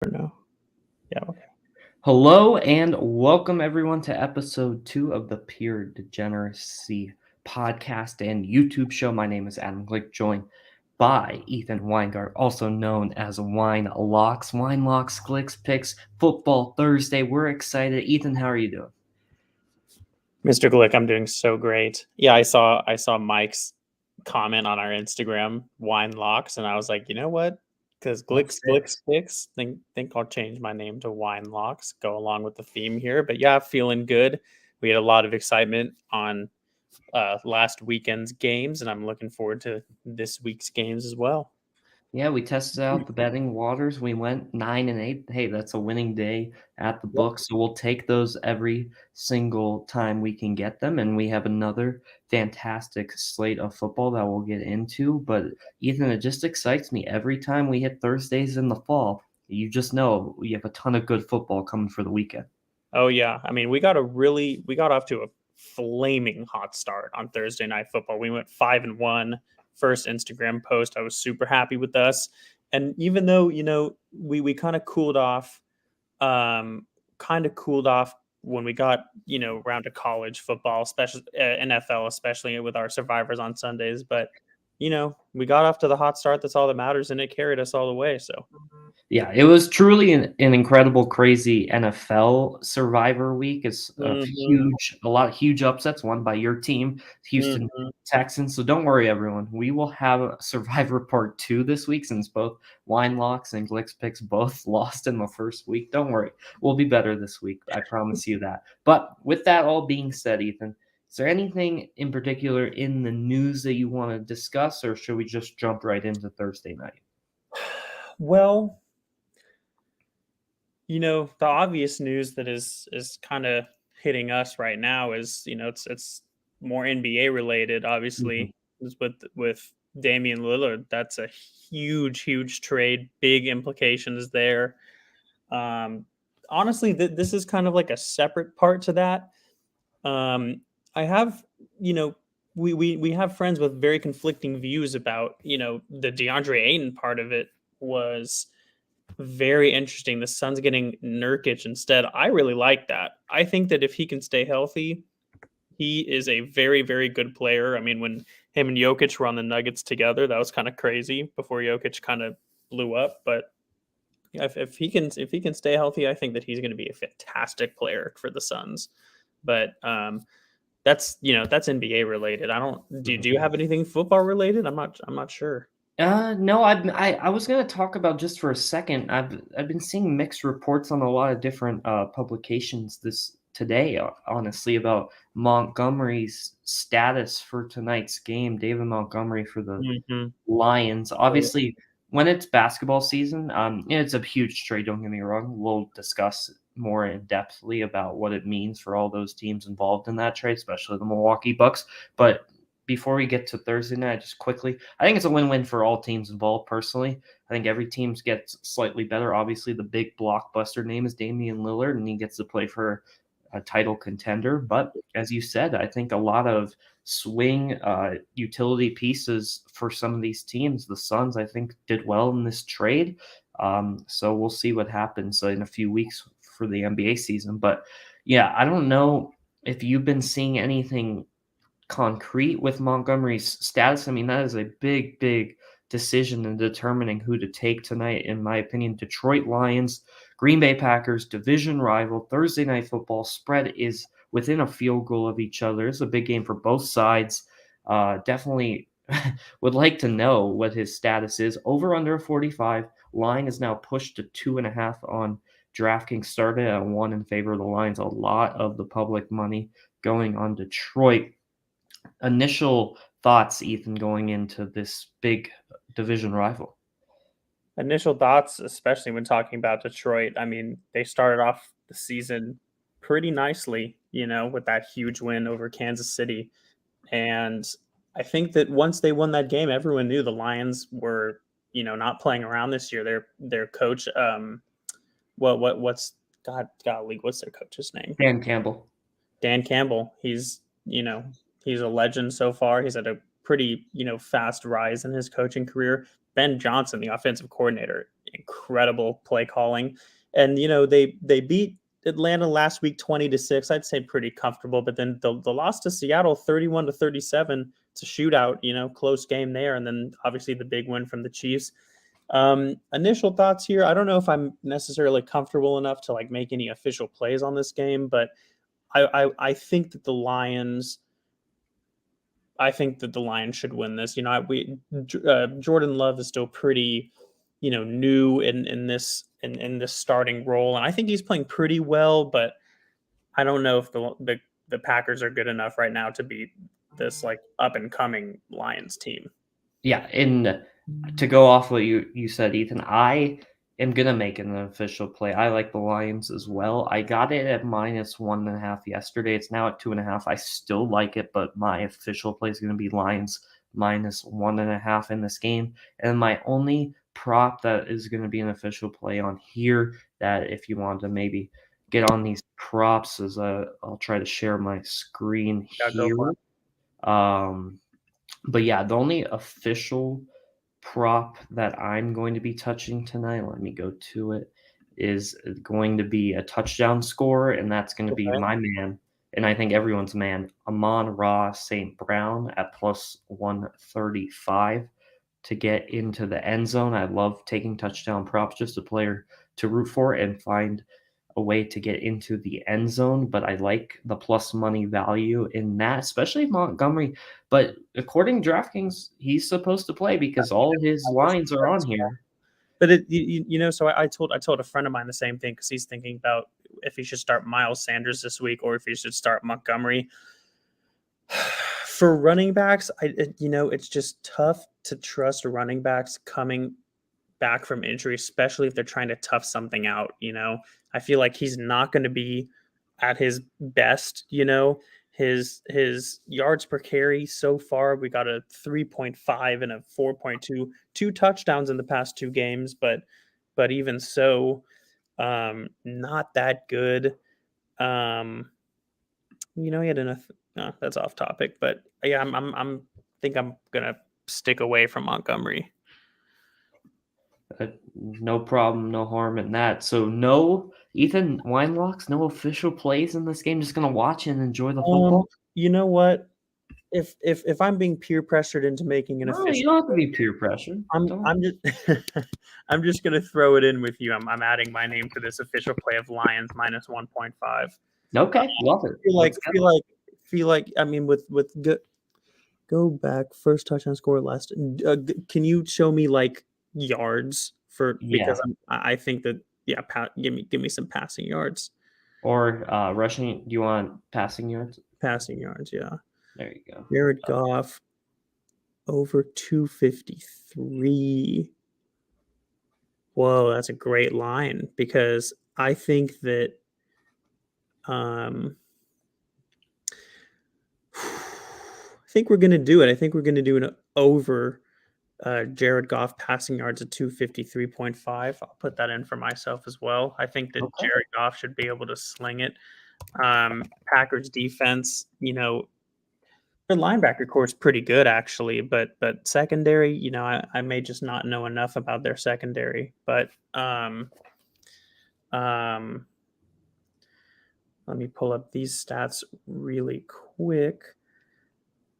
Or no? Yeah. Okay. Hello and welcome everyone to episode 2 of the Pure Degeneracy podcast and YouTube show. My name is Adam Glick, joined by Ethan Weingart, also known as Wine Locks. Wine Locks, Glicks Picks, Football Thursday. We're excited. Ethan, how are you doing? Mr. Glick, I'm doing so great. Yeah, I saw Mike's comment on our Instagram, Wine Locks, and I was like, you know what? Because Glicks Picks, think I'll change my name to Wine Locks, go along with the theme here. But yeah, feeling good. We had a lot of excitement on last weekend's games, and I'm looking forward to this week's games as well. Yeah, we tested out the betting waters. We went 9-8. Hey, that's a winning day at the Yep. book. So we'll take those every single time we can get them. And we have another fantastic slate of football that we'll get into. But Ethan, it just excites me every time we hit Thursdays in the fall. You just know we have a ton of good football coming for the weekend. Oh yeah, I mean we got off to a flaming hot start on Thursday Night Football. We went 5-1. First Instagram post, I was super happy with us. And even though we kind of cooled off, when we got around to college football, especially NFL, especially with our survivors on Sundays. But we got off to the hot start. That's all that matters, and it carried us all the way. So. Yeah, it was truly an incredible, crazy NFL Survivor week. It's a lot of huge upsets won by your team, Houston Mhm. Texans. So don't worry, everyone. We will have a Survivor Part 2 this week since both Wine Locks and Glicks Picks both lost in the first week. Don't worry. We'll be better this week. I promise you that. But with that all being said, Ethan, is there anything in particular in the news that you want to discuss, or should we just jump right into Thursday night? Well, the obvious news that is kind of hitting us right now is, it's more NBA related. Mhm. Obviously, is with Damian Lillard. That's a huge trade, big implications there. Um, Honestly, this is kind of like a separate part to that. I have, you know, we have friends with very conflicting views about, the DeAndre Ayton part of it was very interesting. The Suns getting Nurkic instead. I really like that. I think that if he can stay healthy, he is a very good player. I mean, when him and Jokic were on the Nuggets together, that was kind of crazy before Jokic kind of blew up. But yeah, if he can stay healthy, I think that he's going to be a fantastic player for the Suns. But that's NBA related. I don't do you have anything football related? I'm not sure. No, I was gonna talk about just for a second. I've been seeing mixed reports on a lot of different publications this today, honestly, about Montgomery's status for tonight's game. David Montgomery for the Hmm. Lions. Obviously, when it's basketball season, it's a huge trade. Don't get me wrong. We'll discuss more in depthly about what it means for all those teams involved in that trade, especially the Milwaukee Bucks. But before we get to Thursday night, just quickly, I think it's a win-win for all teams involved. Personally, I think every team gets slightly better. Obviously, the big blockbuster name is Damian Lillard, and he gets to play for a title contender. But as you said, I think a lot of swing utility pieces for some of these teams. The Suns, I think, did well in this trade. So we'll see what happens in a few weeks for the NBA season. But yeah, I don't know if you've been seeing anything concrete with Montgomery's status. I mean, that is a big decision in determining who to take tonight, in my opinion. Detroit Lions, Green Bay Packers, division rival, Thursday night football. Spread is within a field goal of each other. It's a big game for both sides. Definitely would like to know what his status is. Over under 45. Line is now pushed to 2.5 on DraftKings. Started at 1 in favor of the Lions. A lot of the public money going on Detroit. Initial thoughts, Ethan, going into this big division rival? Initial thoughts, especially when talking about Detroit. I mean, they started off the season pretty nicely, with that huge win over Kansas City. And I think that once they won that game, everyone knew the Lions were, not playing around this year. Their coach, what's golly, what's their coach's name? Dan Campbell. Dan Campbell. He's a legend so far. He's had a pretty, fast rise in his coaching career. Ben Johnson, the offensive coordinator, incredible play calling. And they beat Atlanta last week 20-6. I'd say pretty comfortable, but then the loss to Seattle 31-37. It's a shootout, close game there, and then obviously the big win from the Chiefs. Initial thoughts here. I don't know if I'm necessarily comfortable enough to like make any official plays on this game, but I think that the Lions. I think that the Lions should win this. Jordan Love is still pretty, new in this starting role, and I think he's playing pretty well. But I don't know if the Packers are good enough right now to beat this like up and coming Lions team. Yeah, and to go off what you said, Ethan, I am gonna make an official play. I like the Lions as well. I got it at -1.5 yesterday. It's now at 2.5. I still like it, but my official play is gonna be Lions -1.5 in this game. And my only prop that is gonna be an official play on here, that if you want to maybe get on these props, is I'll try to share my screen Yeah, go for here. it. But yeah, the only official prop that I'm going to be touching tonight, let me go to it, is going to be a touchdown score, and that's going to be Okay. my man, and I think everyone's man, Amon-Ra St. Brown at +135 to get into the end zone. I love taking touchdown props, just a player to root for and find a way to get into the end zone, but I like the plus money value in that, especially Montgomery. But according to DraftKings, he's supposed to play because all his lines are on here. But so I told a friend of mine the same thing because he's thinking about if he should start Miles Sanders this week or if he should start Montgomery. For running backs, it's just tough to trust running backs coming back from injury, especially if they're trying to tough something out. I feel like he's not going to be at his best. His yards per carry so far, we got a 3.5 and a 4.2, two touchdowns in the past two games, but even so, not that good. He had enough. No, that's off topic, but yeah, I'm think I'm gonna stick away from Montgomery. No problem, no harm in that. So no Ethan Weinlocks, no official plays in this game. Just gonna watch and enjoy the football. You know what? If I'm being peer pressured into making an No, you official don't have to play be here, peer pressure. Don't. I'm just I'm just gonna throw it in with you. I'm adding my name to this official play of Lions -1.5. Okay, love it. Feel like Let's go. feel like feel like I mean with go back first touchdown score last. Can you show me like yards for Yeah. because I think that yeah, give me some passing yards. Or rushing. Do you want passing yards? Passing yards, yeah. There you go. Jared Goff over 253. Whoa, that's a great line because I think that I think we're gonna do it. I think we're gonna do an over Jared Goff passing yards at 253.5. I'll put that in for myself as well. I think that Okay. Jared Goff should be able to sling it. Packers defense, their linebacker core is pretty good actually, but secondary, I may just not know enough about their secondary. But um, let me pull up these stats really quick.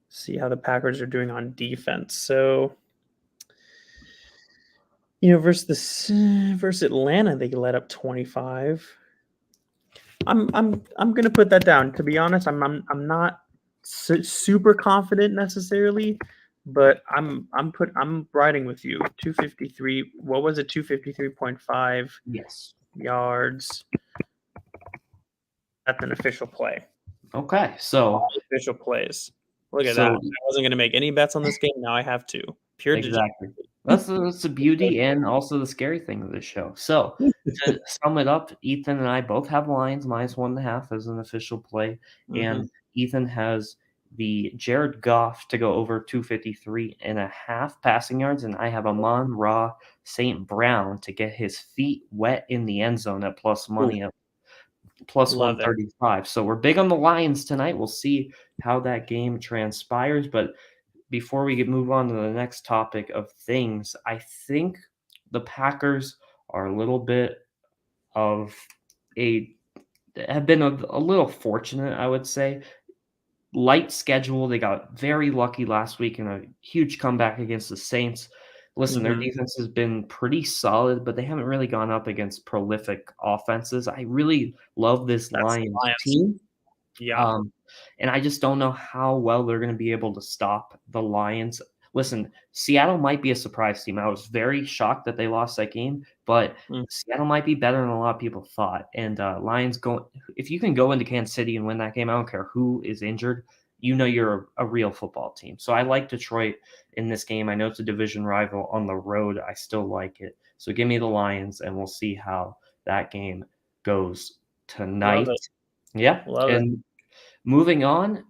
See how the Packers are doing on defense. So versus Atlanta, they let up 25. I'm gonna put that down. To be honest, I'm not super confident necessarily, but I'm riding with you. 253. What was it? 253.5 Yes. yards. That's an official play. Okay. All So official plays. Look at that. so I wasn't gonna make any bets on this game. Now I have to. Pure exactly. That's the beauty and also the scary thing of this show. So to sum it up, Ethan and I both have Lions -1.5 as an official play, Mhm. and Ethan has the Jared Goff to go over 253.5 passing yards, and I have Amon-Ra St. Brown to get his feet wet in the end zone at plus Ooh, money at plus love it. 135. So we're big on the Lions tonight. We'll see how that game transpires, but before we move on to the next topic of things, I think the Packers are a little bit of a have been a little fortunate, I would say. Light schedule. They got very lucky last week in a huge comeback against the Saints. Listen, their Hmm. defense has been pretty solid, but they haven't really gone up against prolific offenses. I really love this That's the Lions Lions. team. Yeah. Um, and I just don't know how well they're going to be able to stop the Lions. Listen, Seattle might be a surprise team. I was very shocked that they lost that game, but Mm. Seattle might be better than a lot of people thought. And Lions go if you can go into Kansas City and win that game, I don't care who is injured. You know you're a real football team. So I like Detroit in this game. I know it's a division rival on the road. I still like it. So give me the Lions, and we'll see how that game goes Love tonight. it. Yeah, Love it. and moving on,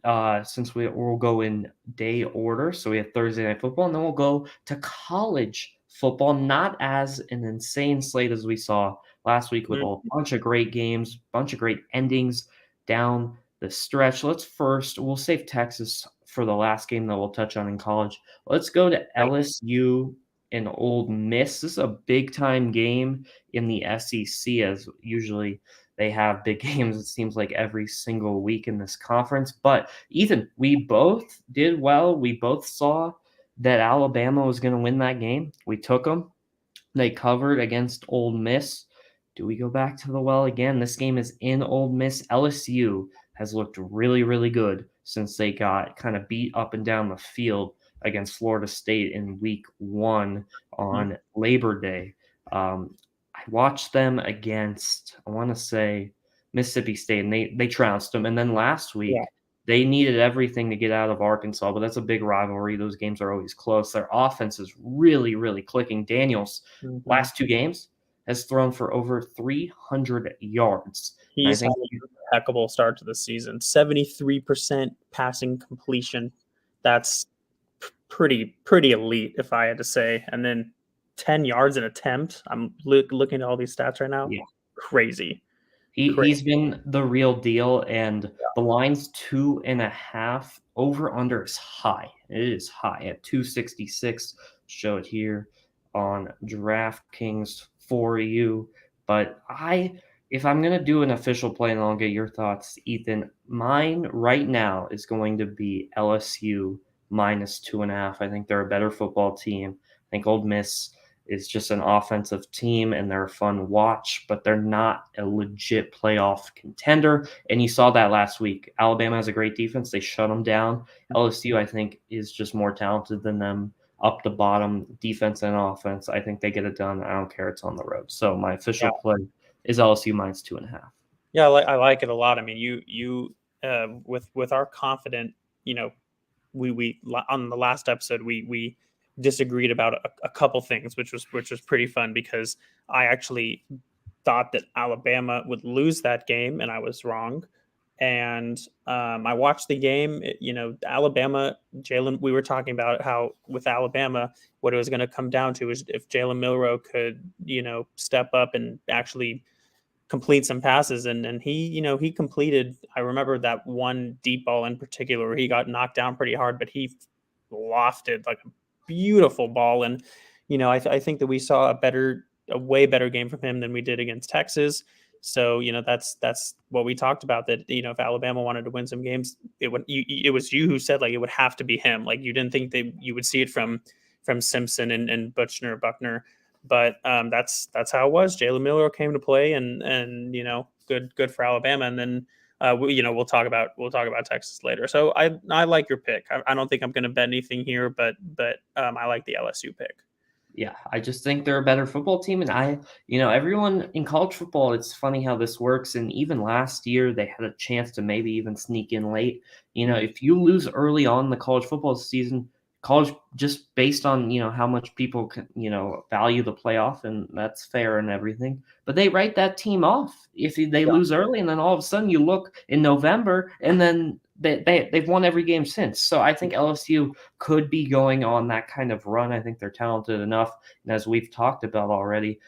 since we'll go in day order, so we have Thursday night football, and then we'll go to college football. Not as an insane slate as we saw last week with Mm. a bunch of great games, bunch of great endings down the stretch. We'll save Texas for the last game that we'll touch on in college. Let's go to Right. LSU and Old Miss. This is a big time game in the SEC, as usually they have big games, it seems like, every single week in this conference. But Ethan, we both did well. We both saw that Alabama was going to win that game. We took them. They covered against Ole Miss. Do we go back to the well again? This game is in Ole Miss. LSU has looked really, really good since they got kind of beat up and down the field against Florida State in week 1 Mm. on Labor Day. I watched them against, I want to say, Mississippi State, and they trounced them. And then last Yeah. week, they needed everything to get out of Arkansas, but that's a big rivalry. Those games are always close. Their offense is really, really clicking. Daniels, Hmm. last 2 games, has thrown for over 300 yards. And I He's had think an impeccable start to the season. 73% passing completion. That's pretty elite, if I had to say. And then 10 yards an attempt. I'm looking at all these stats right now. yeah, Crazy. Crazy. he's been the real deal, and the line's 2.5. Over under is high. It is high at 266. Show it here on DraftKings for you. But if I'm gonna do an official play, and I'll get your thoughts, Ethan, mine right now is going to be LSU minus 2.5. I think they're a better football team. I think Old Miss is just an offensive team and they're a fun watch, but they're not a legit playoff contender. And you saw that last week. Alabama has a great defense. They shut them down. LSU, I think, is just more talented than them up the bottom, defense and offense. I think they get it done. I don't care. It's on the road. So my official Yeah. play is LSU minus 2.5. Yeah, I like it a lot. I mean, with our confident, you know, we on the last episode we disagreed about a couple things, which was pretty fun because I actually thought that Alabama would lose that game, and I was wrong. And I watched the game. Alabama, Jalen. We were talking about how with Alabama, what it was going to come down to is if Jalen Milrow could, step up and actually complete some passes, and he completed. I remember that one deep ball in particular where he got knocked down pretty hard, but he lofted like a beautiful ball. And I think that we saw a way better game from him than we did against Texas. So that's what we talked about, that if Alabama wanted to win some games, it was you who said like it would have to be him. Like you didn't think that you would see it from Simpson and Buckner. But that's how it was. Jalen Miller came to play, and good for Alabama. And then we'll talk about Texas later. So I like your pick. I don't think I'm going to bet anything here, but I like the LSU pick. Yeah, I just think they're a better football team. And everyone in college football, it's funny how this works. And even last year, they had a chance to maybe even sneak in late. Mm. If you lose early on in the college football season, college just based on, how much people can, value the playoff, and that's fair and everything. But they write that team off if they Yeah. lose early. And then all of a sudden you look in November and then they've won every game since. So I think LSU could be going on that kind of run. I think they're talented enough. And as we've talked about already,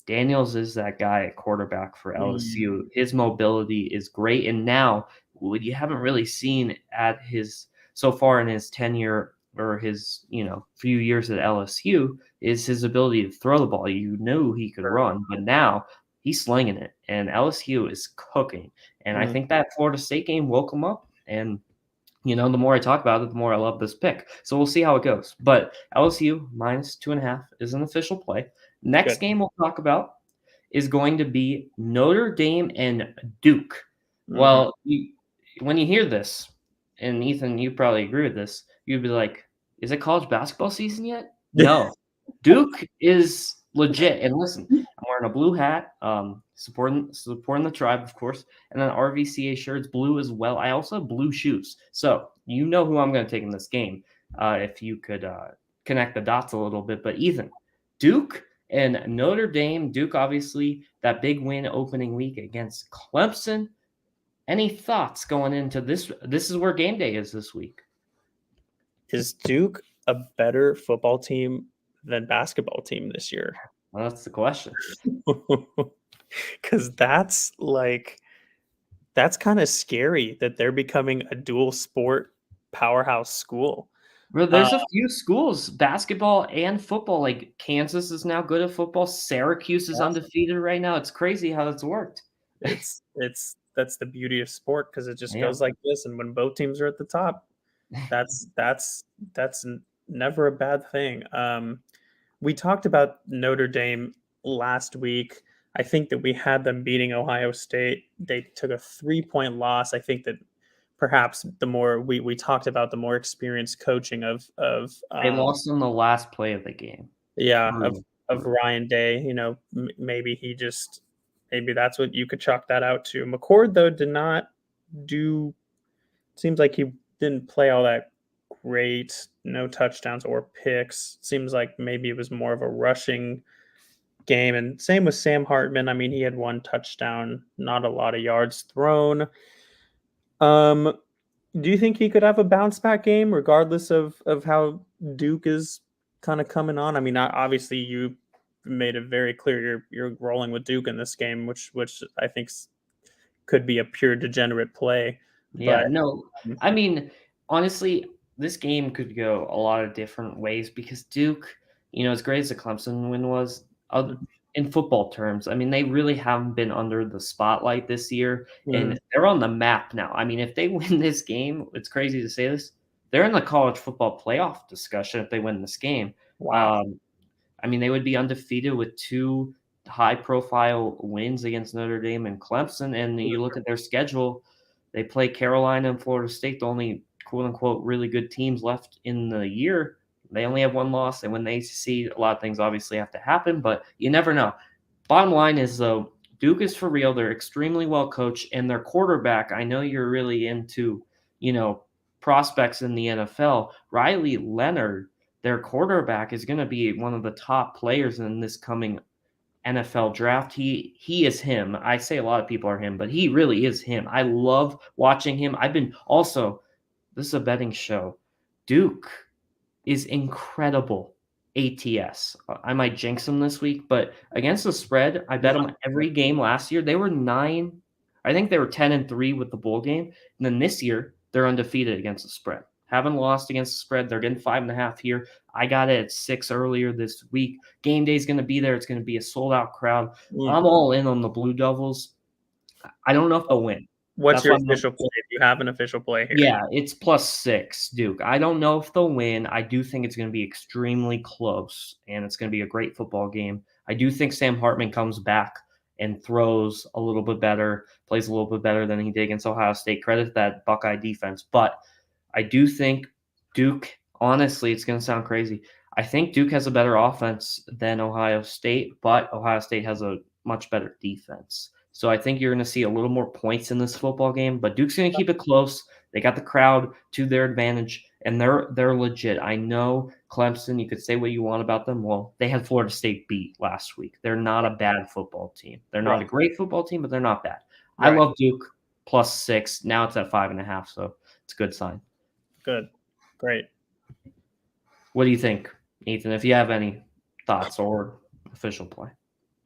Daniels is that guy at quarterback for Mm. LSU. His mobility is great. And now, what you haven't really seen at his so far in his tenure or his few years at LSU is his ability to throw the ball. You knew he could run, but now he's slinging it, and LSU is cooking. And I Mm, think that Florida State game woke him up. And the more I talk about it, the more I love this pick. So we'll see how it goes. But LSU minus 2.5 is an official play. Next good. game we'll talk about is going to be Notre Dame and Duke. Hmm. Well, when you hear this, and Ethan, you probably agree with this, you'd be like, is it college basketball season yet? No. Duke is legit. And listen, I'm wearing a blue hat, supporting the tribe, of course, and then RVCA shirts, blue as well. I also have blue shoes. So you know who I'm going to take in this game. If you could connect the dots a little bit. But Ethan, Duke and Notre Dame, Duke obviously that big win opening week against Clemson. Any thoughts going into this? This is where game day is this week. Is Duke a better football team than basketball team this year? Well, that's the question. Because that's kind of scary that they're becoming a dual sport powerhouse school. Bro, Uh, there's a few schools, basketball and football. Like Kansas is now good at football. Syracuse is undefeated right now. It's crazy how that's worked. it's that's the beauty of sport because it just Yeah. goes like this, and when both teams are at the top, that's that's never a bad thing. We talked about Notre Dame last week. I think that we had them beating Ohio State. They took a 3-point loss. I think that perhaps the more we talked about the more experienced coaching They lost on the last play of the game. yeah Brutal. of Brutal. Ryan Day. Maybe that's what you could chalk that out to. McCord though did not do. Seems like he didn't play all that great. No touchdowns or picks. Seems like maybe it was more of a rushing game. And same with Sam Hartman. I mean, he had one touchdown, not a lot of yards thrown. Um, do you think he could have a bounce back game, regardless of how Duke is kind of coming on? I mean, obviously you made it very clear you're rolling with Duke in this game, which I think could be a pure degenerate play. But Yeah, no, I mean, honestly, this game could go a lot of different ways because Duke, as great as the Clemson win was, in football terms, I mean, they really haven't been under the spotlight this year, mm, and they're on the map now. I mean, if they win this game, it's crazy to say this, they're in the college football playoff discussion if they win this game. wow, Um, I mean, they would be undefeated with two high-profile wins against Notre Dame and Clemson, and you look at their schedule, they play Carolina and Florida State, the only quote-unquote really good teams left in the year. They only have one loss, and when they see a lot of things obviously have to happen, but you never know. Bottom line is, though, Duke is for real. They're extremely well coached, and their quarterback, I know you're really into, prospects in the NFL. Riley Leonard, their quarterback, is going to be one of the top players in this coming NFL draft. He is him. I say a lot of people are him, but he really is him. I love watching him. I've been also, this is a betting show. Duke is incredible ATS. I might jinx them this week, but against the spread, I bet them every game last year. They were 9. I think they were 10-3 with the bowl game. And then this year, they're undefeated against the spread. Haven't lost against the spread. They're getting 5.5 here. I got it at 6 earlier this week. Game day is going to be there. It's going to be a sold out crowd. mm. I'm all in on the Blue Devils. I don't know if they'll win. What's That's your why I'm not. official play? Do you have an official play here? Yeah, it's +6, Duke. I don't know if they'll win. I do think it's going to be extremely close, and it's going to be a great football game. I do think Sam Hartman comes back and throws a little bit better, plays a little bit better than he did against Ohio State. Credit to that Buckeye defense. But I do think Duke, honestly, it's going to sound crazy. I think Duke has a better offense than Ohio State, but Ohio State has a much better defense. So I think you're going to see a little more points in this football game, but Duke's going to keep it close. They got the crowd to their advantage, and they're legit. I know Clemson, you could say what you want about them. Well, they had Florida State beat last week. They're not a bad football team. They're not a Right, great football team, but they're not bad. I right. love Duke +6. Now it's at 5.5, so it's a good sign. Good, great. What do you think, Ethan? If you have any thoughts or official play.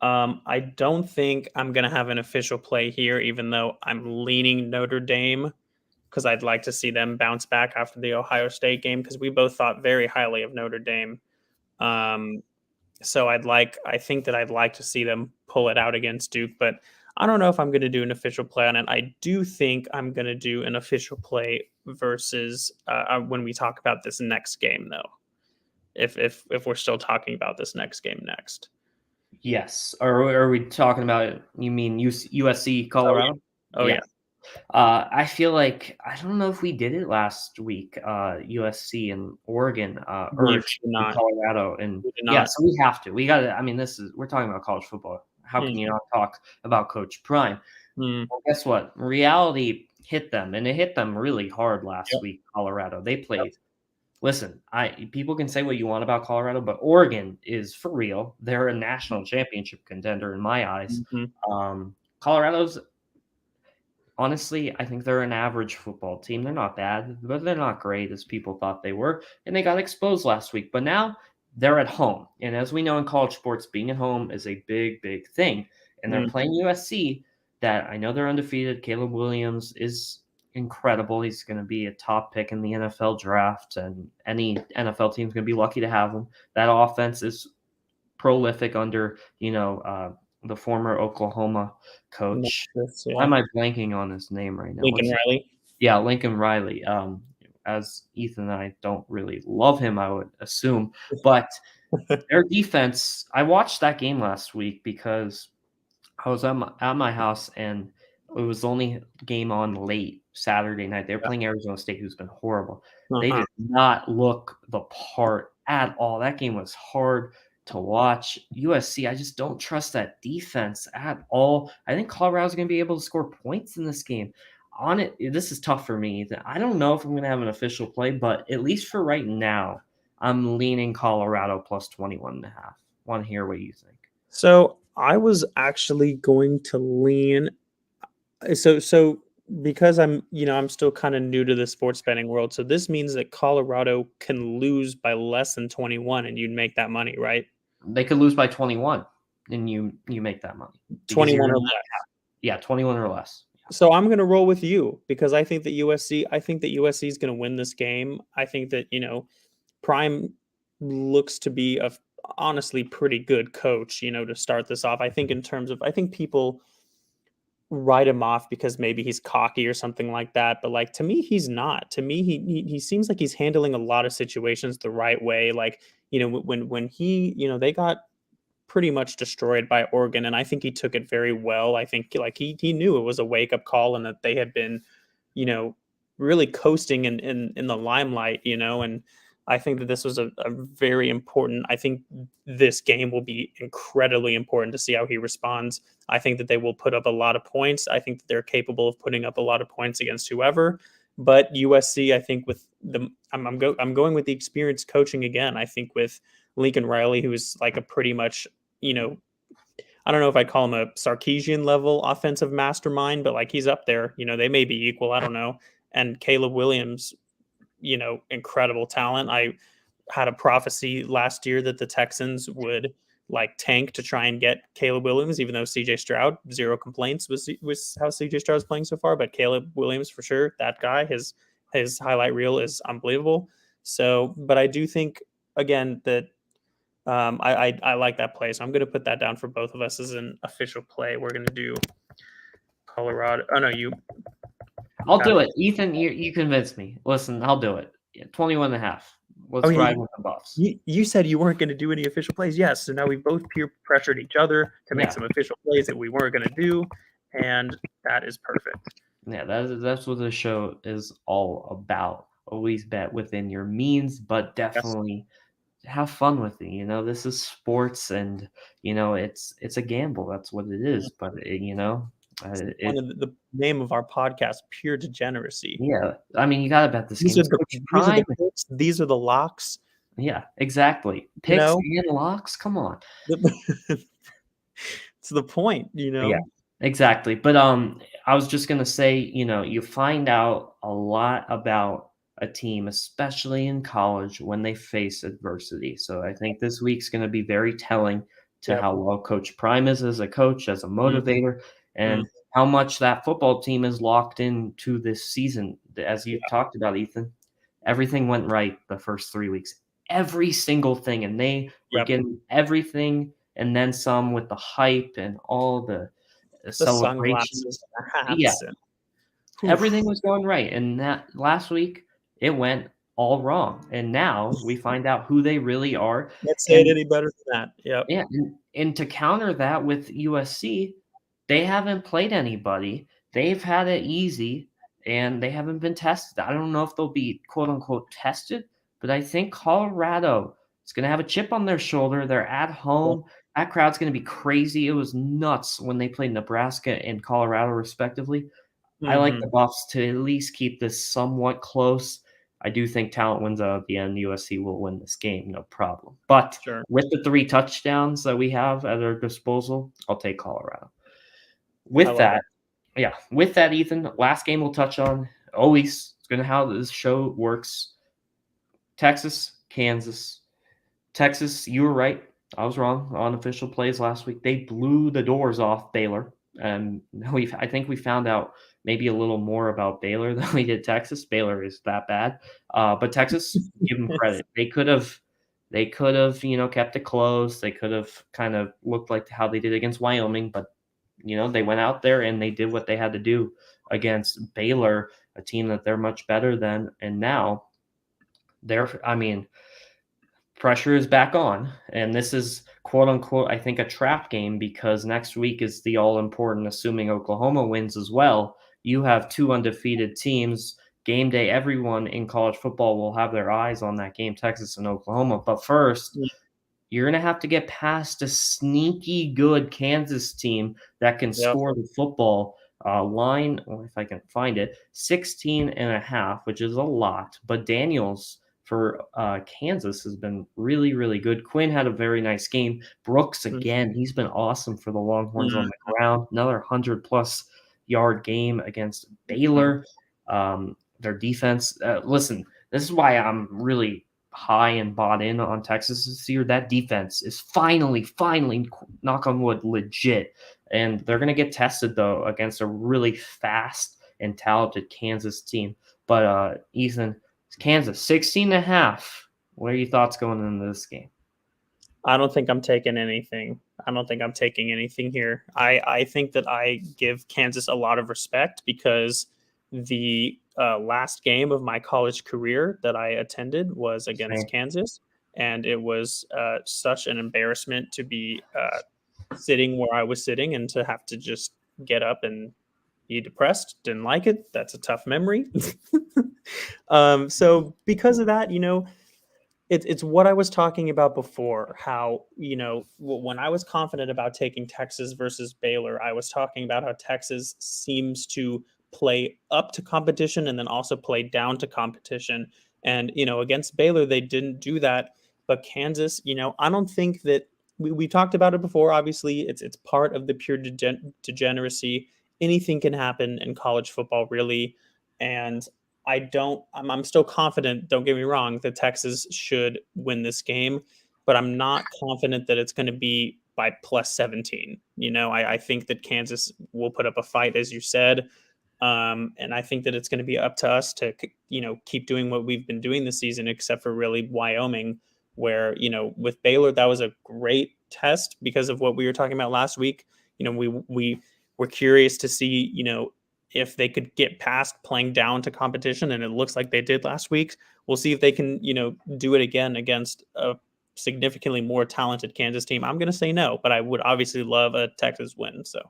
I don't think I'm gonna have an official play here, even though I'm leaning Notre Dame. because I'd like to see them bounce back after the Ohio State game because we both thought very highly of Notre Dame. So I think that I'd like to see them pull it out against Duke, but I don't know if I'm going to do an official play on it. I do think I'm going to do an official play versus when we talk about this next game, though. If we're still talking about this next game next. Yes. Are we talking about, you mean USC, Oh Colorado? yeah. Oh Yeah. yeah. I feel like, I don't know if we did it last week, USC and Oregon, We or did not. Colorado. And We did yeah, not. so we have to. We got to, I mean, we're talking about college football. How can you not talk about Coach Prime? Mm. Well, guess what? Reality hit them, and it hit them really hard last Yep. week, Colorado. They played. Listen, people can say what you want about Colorado, but Oregon is for real. They're a national championship contender in my eyes. Mm-hmm. Colorado's, honestly, I think they're an average football team. They're not bad, but they're not great as people thought they were. And they got exposed last week. But now they're at home. And as we know in college sports, being at home is a big, big thing. And they're playing USC, that I know they're undefeated. Caleb Williams is incredible. He's going to be a top pick in the NFL draft, and any NFL team's going to be lucky to have him. That offense is prolific under, the former Oklahoma coach. Why am I blanking on his name right now? Lincoln Riley. Yeah, Lincoln Riley. As Ethan and I don't really love him, I would assume, but their defense. I watched that game last week because I was at my house, and it was the only game on late Saturday night. They were playing Arizona State, who's been horrible. They did not look the part at all. That game was hard to watch. USC, I just don't trust that defense at all. I think Colorado's going to be able to score points in this game. On it, this is tough for me. I don't know if I'm going to have an official play, but at least for right now, I'm leaning Colorado plus 21.5. Want to hear what you think? So I was actually going to lean. So because I'm still kind of new to the sports betting world. So this means that Colorado can lose by less than 21 and you'd make that money, right? They could lose by 21 and you make that money. 21 or less. Yeah, 21 or less. So I'm going to roll with you because I think that USC is going to win this game. I think that, Prime looks to be a honestly pretty good coach, to start this off. I think I think people write him off because maybe he's cocky or something like that. But like to me, he's not. To me, he seems like he's handling a lot of situations the right way. Like, when he, they got pretty much destroyed by Oregon, and I think he took it very well. I think like he knew it was a wake up call and that they had been, really coasting in the limelight, and I think that this was a very important. I think this game will be incredibly important to see how he responds. I think that they will put up a lot of points. I think that they're capable of putting up a lot of points against whoever. But USC, I think with I'm going with the experienced coaching again. I think with Lincoln Riley, who is like a pretty much, I don't know if I call him a Sarkisian level offensive mastermind, but like he's up there. They may be equal. I don't know. And Caleb Williams, incredible talent. I had a prophecy last year that the Texans would like tank to try and get Caleb Williams, even though CJ Stroud, zero complaints was how CJ Stroud is playing so far. But Caleb Williams, for sure, that guy, his highlight reel is unbelievable. So, but I do think again that I like that play. So I'm going to put that down for both of us as an official play. We're going to do Colorado. Oh no, I'll do it. Ethan, you convinced me. Listen, I'll do it. 21.5. Let's ride with the Buffs. You said you weren't going to do any official plays. Yes. So now we both peer pressured each other to make some official plays that we weren't going to do. And that is perfect. Yeah, that's what the show is all about. Always bet within your means, but definitely have fun with it. This is sports, and it's a gamble. That's what it is. But one of the name of our podcast, Pure Degeneracy. Yeah, I mean, you gotta bet this game. These are the locks. Yeah, exactly. Picks and locks. Come on. It's the point, Yeah, exactly. But I was just gonna say, you find out a lot about a team, especially in college, when they face adversity. So I think this week's going to be very telling to how well Coach Prime is as a coach, as a motivator, and how much that football team is locked into this season. as you Yeah. talked about, Ethan, everything went right the first 3 weeks. Every single thing, and they were Yep. getting everything and then some with the hype and all the The celebration. sunglasses and the Yeah, hats and everything oof. was going right, and that last week, it went all wrong, and now we find out who they really are, Can't say it and any better than that. Yep. yeah, and to counter that with USC, they haven't played anybody. They've had it easy, and they haven't been tested. I don't know if they'll be quote unquote tested, but I think Colorado is going to have a chip on their shoulder. They're at Yep. home. That crowd's going to be crazy. It was nuts when they played Nebraska and Colorado, respectively. I like the Mhm. Buffs to at least keep this somewhat close. I do think talent wins out at the end. USC will win this game, no problem. But Sure. with the 3 touchdowns that we have at our disposal, I'll take Colorado. I With love it. that, yeah, with that, Ethan, last game we'll touch on. Always, it's going to how this show works. Texas, Kansas. Texas, you were right. I was wrong on official plays last week. They blew the doors off Baylor. And I think we found out maybe a little more about Baylor than we did Texas. Baylor is that bad. But Texas, give them credit. They could have, kept it close. They could have kind of looked like how they did against Wyoming, but they went out there and they did what they had to do against Baylor, a team that they're much better than. And now I mean, pressure is back on. And this is quote unquote, I think, a trap game because next week is the all important, assuming Oklahoma wins as well. You have 2 undefeated teams. Game day, everyone in college football will have their eyes on that game, Texas and Oklahoma. But first, Mm. you're going to have to get past a sneaky good Kansas team that can Yep. score the football. Line, well, if I can find it, 16 and a half, which is a lot. But Daniels for Kansas has been really, really good. Quinn had a very nice game. Brooks, Mm. again, he's been awesome for the Longhorns on Mhm. the ground. Another 100-plus yard game against Mhm. Baylor. Their defense, listen, this is why I'm really high and bought in on Texas this year. That defense is finally, knock on wood, legit. And they're going to get tested, though, against a really fast and talented Kansas team. But, Ethan, Kansas, 16 and a half. What are your thoughts going into this game? I don't think I'm taking anything. I don't think I'm taking anything here. I think that I give Kansas a lot of respect because the last game of my college career that I attended was against Same. Kansas, and it was such an embarrassment to be sitting where I was sitting and to have to just get up and be depressed. Didn't like it. That's a tough memory. So because of that, it's what I was talking about before. How when I was confident about taking Texas versus Baylor, I was talking about how Texas seems to play up to competition and then also play down to competition. And against Baylor, they didn't do that. But Kansas, I don't think that we talked about it before. Obviously, it's part of the pure degeneracy. Anything can happen in college football, really. And I'm still confident, don't get me wrong, that Texas should win this game, but I'm not confident that it's going to be by plus 17. I think that Kansas will put up a fight, as you said. And I think that it's going to be up to us to, keep doing what we've been doing this season, except for really Wyoming, where, with Baylor, that was a great test because of what we were talking about last week. We were curious to see, if they could get past playing down to competition, and it looks like they did last week. We'll see if they can, do it again against a significantly more talented Kansas team. I'm going to say no, but I would obviously love a Texas win. So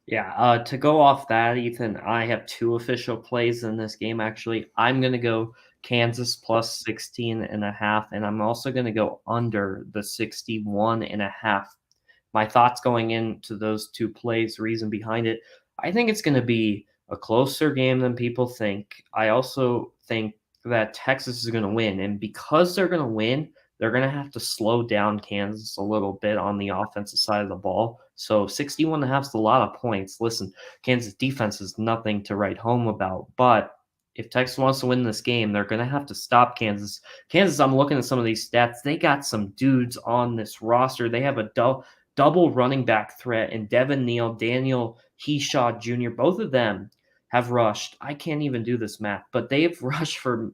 Yeah, to go off that, Ethan, I have 2 official plays in this game, actually. I'm going to go Kansas plus 16 and a half, and I'm also going to go under the 61 and a half. My thoughts going into those 2 plays, reason behind it, I think it's going to be a closer game than people think. I also think that Texas is going to win, and because they're going to win, they're going to have to slow down Kansas a little bit on the offensive side of the ball. So 61 and a half is a lot of points. Listen, Kansas defense is nothing to write home about, but if Texas wants to win this game, they're going to have to stop Kansas. Kansas, I'm looking at some of these stats. They got some dudes on this roster. They have a double running back threat, and Devin Neal, Daniel Heeshaw Jr., both of them have rushed. I can't even do this math, but they have rushed for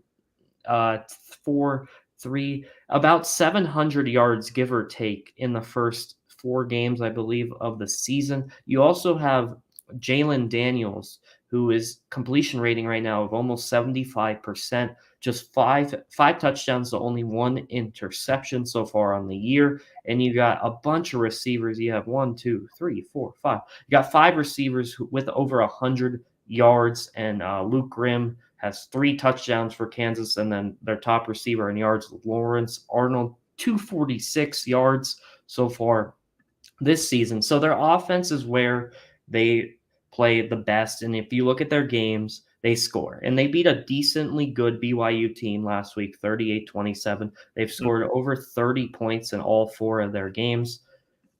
uh, four, three, about 700 yards, give or take, in the first 4 games, I believe, of the season. You also have Jalen Daniels, who is completion rating right now of almost 75%, just five touchdowns to only 1 interception so far on the year. And you got a bunch of receivers. You have 1, 2, 3, 4, 5. You got 5 receivers with over 100 yards, and Luke Grimm has 3 touchdowns for Kansas, and then their top receiver in yards, Lawrence Arnold, 246 yards so far this season. So their offense is where they play the best. And if you look at their games, they score. And they beat a decently good BYU team last week, 38-27. They've scored over 30 points in all 4 of their games.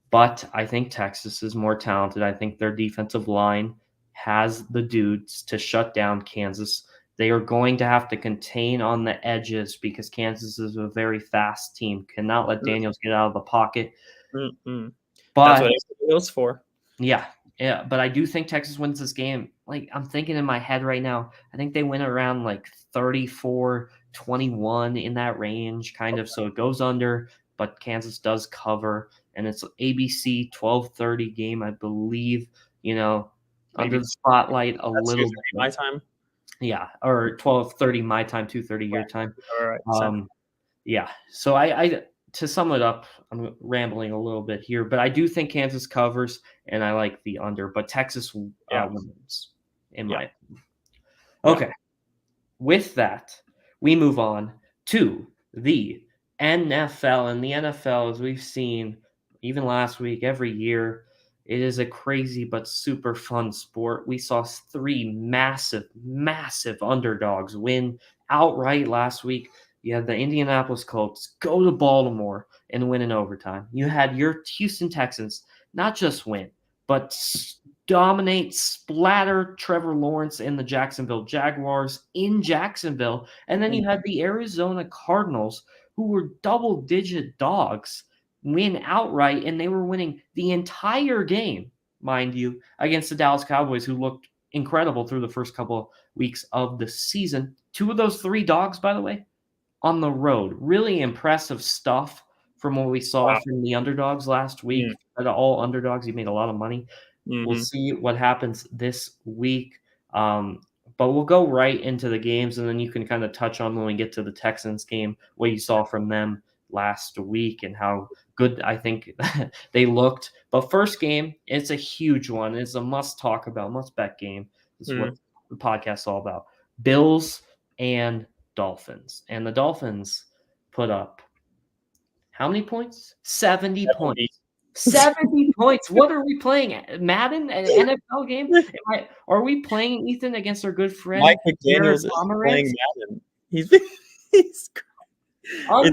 But I think Texas is more talented. I think their defensive line has the dudes to shut down Kansas. They are going to have to contain on the edges because Kansas is a very fast team. Cannot let Daniels get out of the pocket. Mm-mm. That's But what it was for. yeah, but I do think Texas wins this game. Like, I'm thinking in my head right now, I think they win around like 34-21 in that range, kind of. So it goes under, but Kansas does cover, and it's ABC 12:30 game, I believe. Under Maybe the spotlight a that's little usually my bit. time. Yeah, or 12:30 my time, 2:30 your time. All right. Same. Yeah. So I to sum it up, I'm rambling a little bit here, but I do think Kansas covers, and I like the under, but Texas Yeah. wins, in Yeah. my opinion. Okay. With that, we move on to the NFL. And the NFL, as we've seen even last week, every year, it is a crazy but super fun sport. We saw 3 massive, massive underdogs win outright last week. You had the Indianapolis Colts go to Baltimore and win in overtime. You had your Houston Texans not just win, but dominate, splatter Trevor Lawrence and the Jacksonville Jaguars in Jacksonville. And then you had the Arizona Cardinals, who were double-digit dogs, win outright, and they were winning the entire game, mind you, against the Dallas Cowboys, who looked incredible through the first couple weeks of the season. 2 of those 3 dogs, by the way, on the road. Really impressive stuff from what we saw Wow. from the underdogs last week. Out of all underdogs, you made a lot of money. We'll see what happens this week. But we'll go right into the games, and then you can kind of touch on when we get to the Texans game, what you saw from them last week and how good I think they looked. But first game, it's a huge one. It's a must talk about, must bet game. This is what the podcast is all about. Bills and Dolphins. And the Dolphins put up how many points? 70 points. 70 points. What are we playing? Madden? An NFL game? Are we playing, Ethan, against our good friend Mike McDaniels is playing Madden. He's it's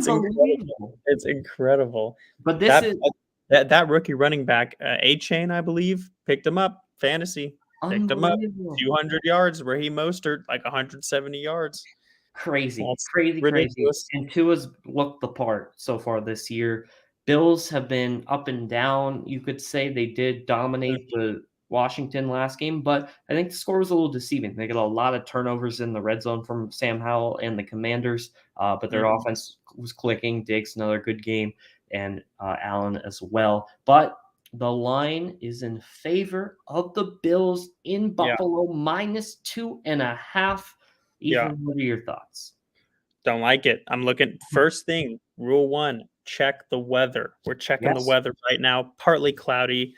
incredible. It's incredible. But this is that rookie running back, A-Chain, I believe, picked him up. Fantasy picked him up. 200 yards, Raheem Mostert, like 170 yards. Crazy. That's crazy. ridiculous. And Tua's looked the part so far this year. Bills have been up and down. You could say they did dominate the Washington last game, but I think the score was a little deceiving. They got a lot of turnovers in the red zone from Sam Howell and the Commanders, but their offense was clicking. Diggs, another good game, and Allen as well. But the line is in favor of the Bills in Buffalo, -2.5. Ethan, what are your thoughts? Don't like it. I'm looking. First thing, rule 1, check the weather. We're checking the weather right now. Partly cloudy.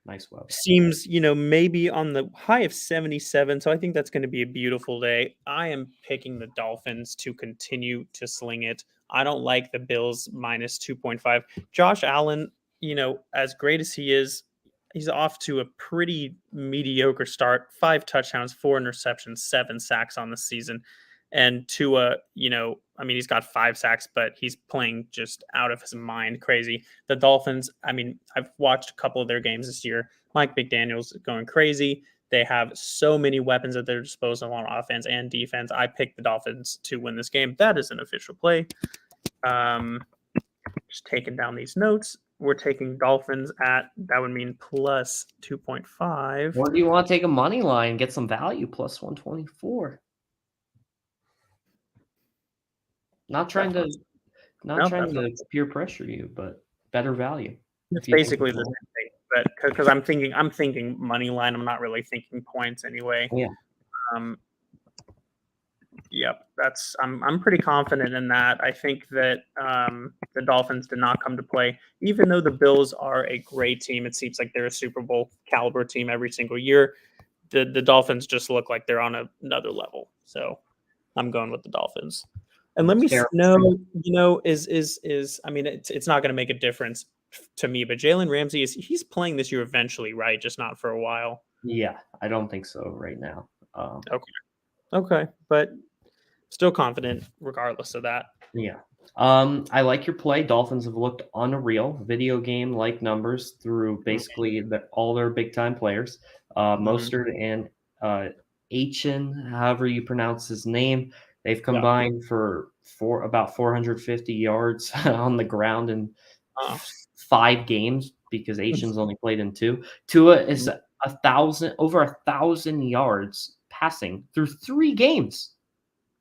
Nice weather. Seems, maybe on the high of 77. So I think that's going to be a beautiful day. I am picking the Dolphins to continue to sling it. I don't like the Bills -2.5. Josh Allen, as great as he is, he's off to a pretty mediocre start. 5 touchdowns, 4 interceptions, 7 sacks on the season. And Tua, he's got 5 sacks, but he's playing just out of his mind crazy. The Dolphins, I've watched a couple of their games this year. Mike McDaniels is going crazy. They have so many weapons at their disposal on offense and defense. I picked the Dolphins to win this game. That is an official play. Just taking down these notes. we're taking Dolphins at, that would mean plus 2.5. Or do you want to take a money line, get some value, plus 124? Not trying to Definitely. not No, trying that's to peer pressure you, but better value it's if you think basically it's the more. same thing. But because I'm thinking money line. I'm not really thinking points anyway. Yeah. Um, Yep, I'm pretty confident in that. I think that the Dolphins did not come to play, even though the Bills are a great team. It seems like they're a Super Bowl caliber team every single year. The Dolphins just look like they're on another level. So I'm going with the Dolphins. And let me Fair. know, is I mean, it's not going to make a difference to me, but Jalen Ramsey he's playing this year eventually, right? Just not for a while. Yeah, I don't think so right now. Okay, okay, but still confident regardless of that. Yeah. I like your play. Dolphins have looked unreal, video game like numbers through basically all their big time players. Mm-hmm. Mostert and Achin, however you pronounce his name, they've Yeah. combined for about 450 yards on the ground in Oh. 5 games because Achin's only played in 2. Tua is over 1,000 yards passing through 3 games.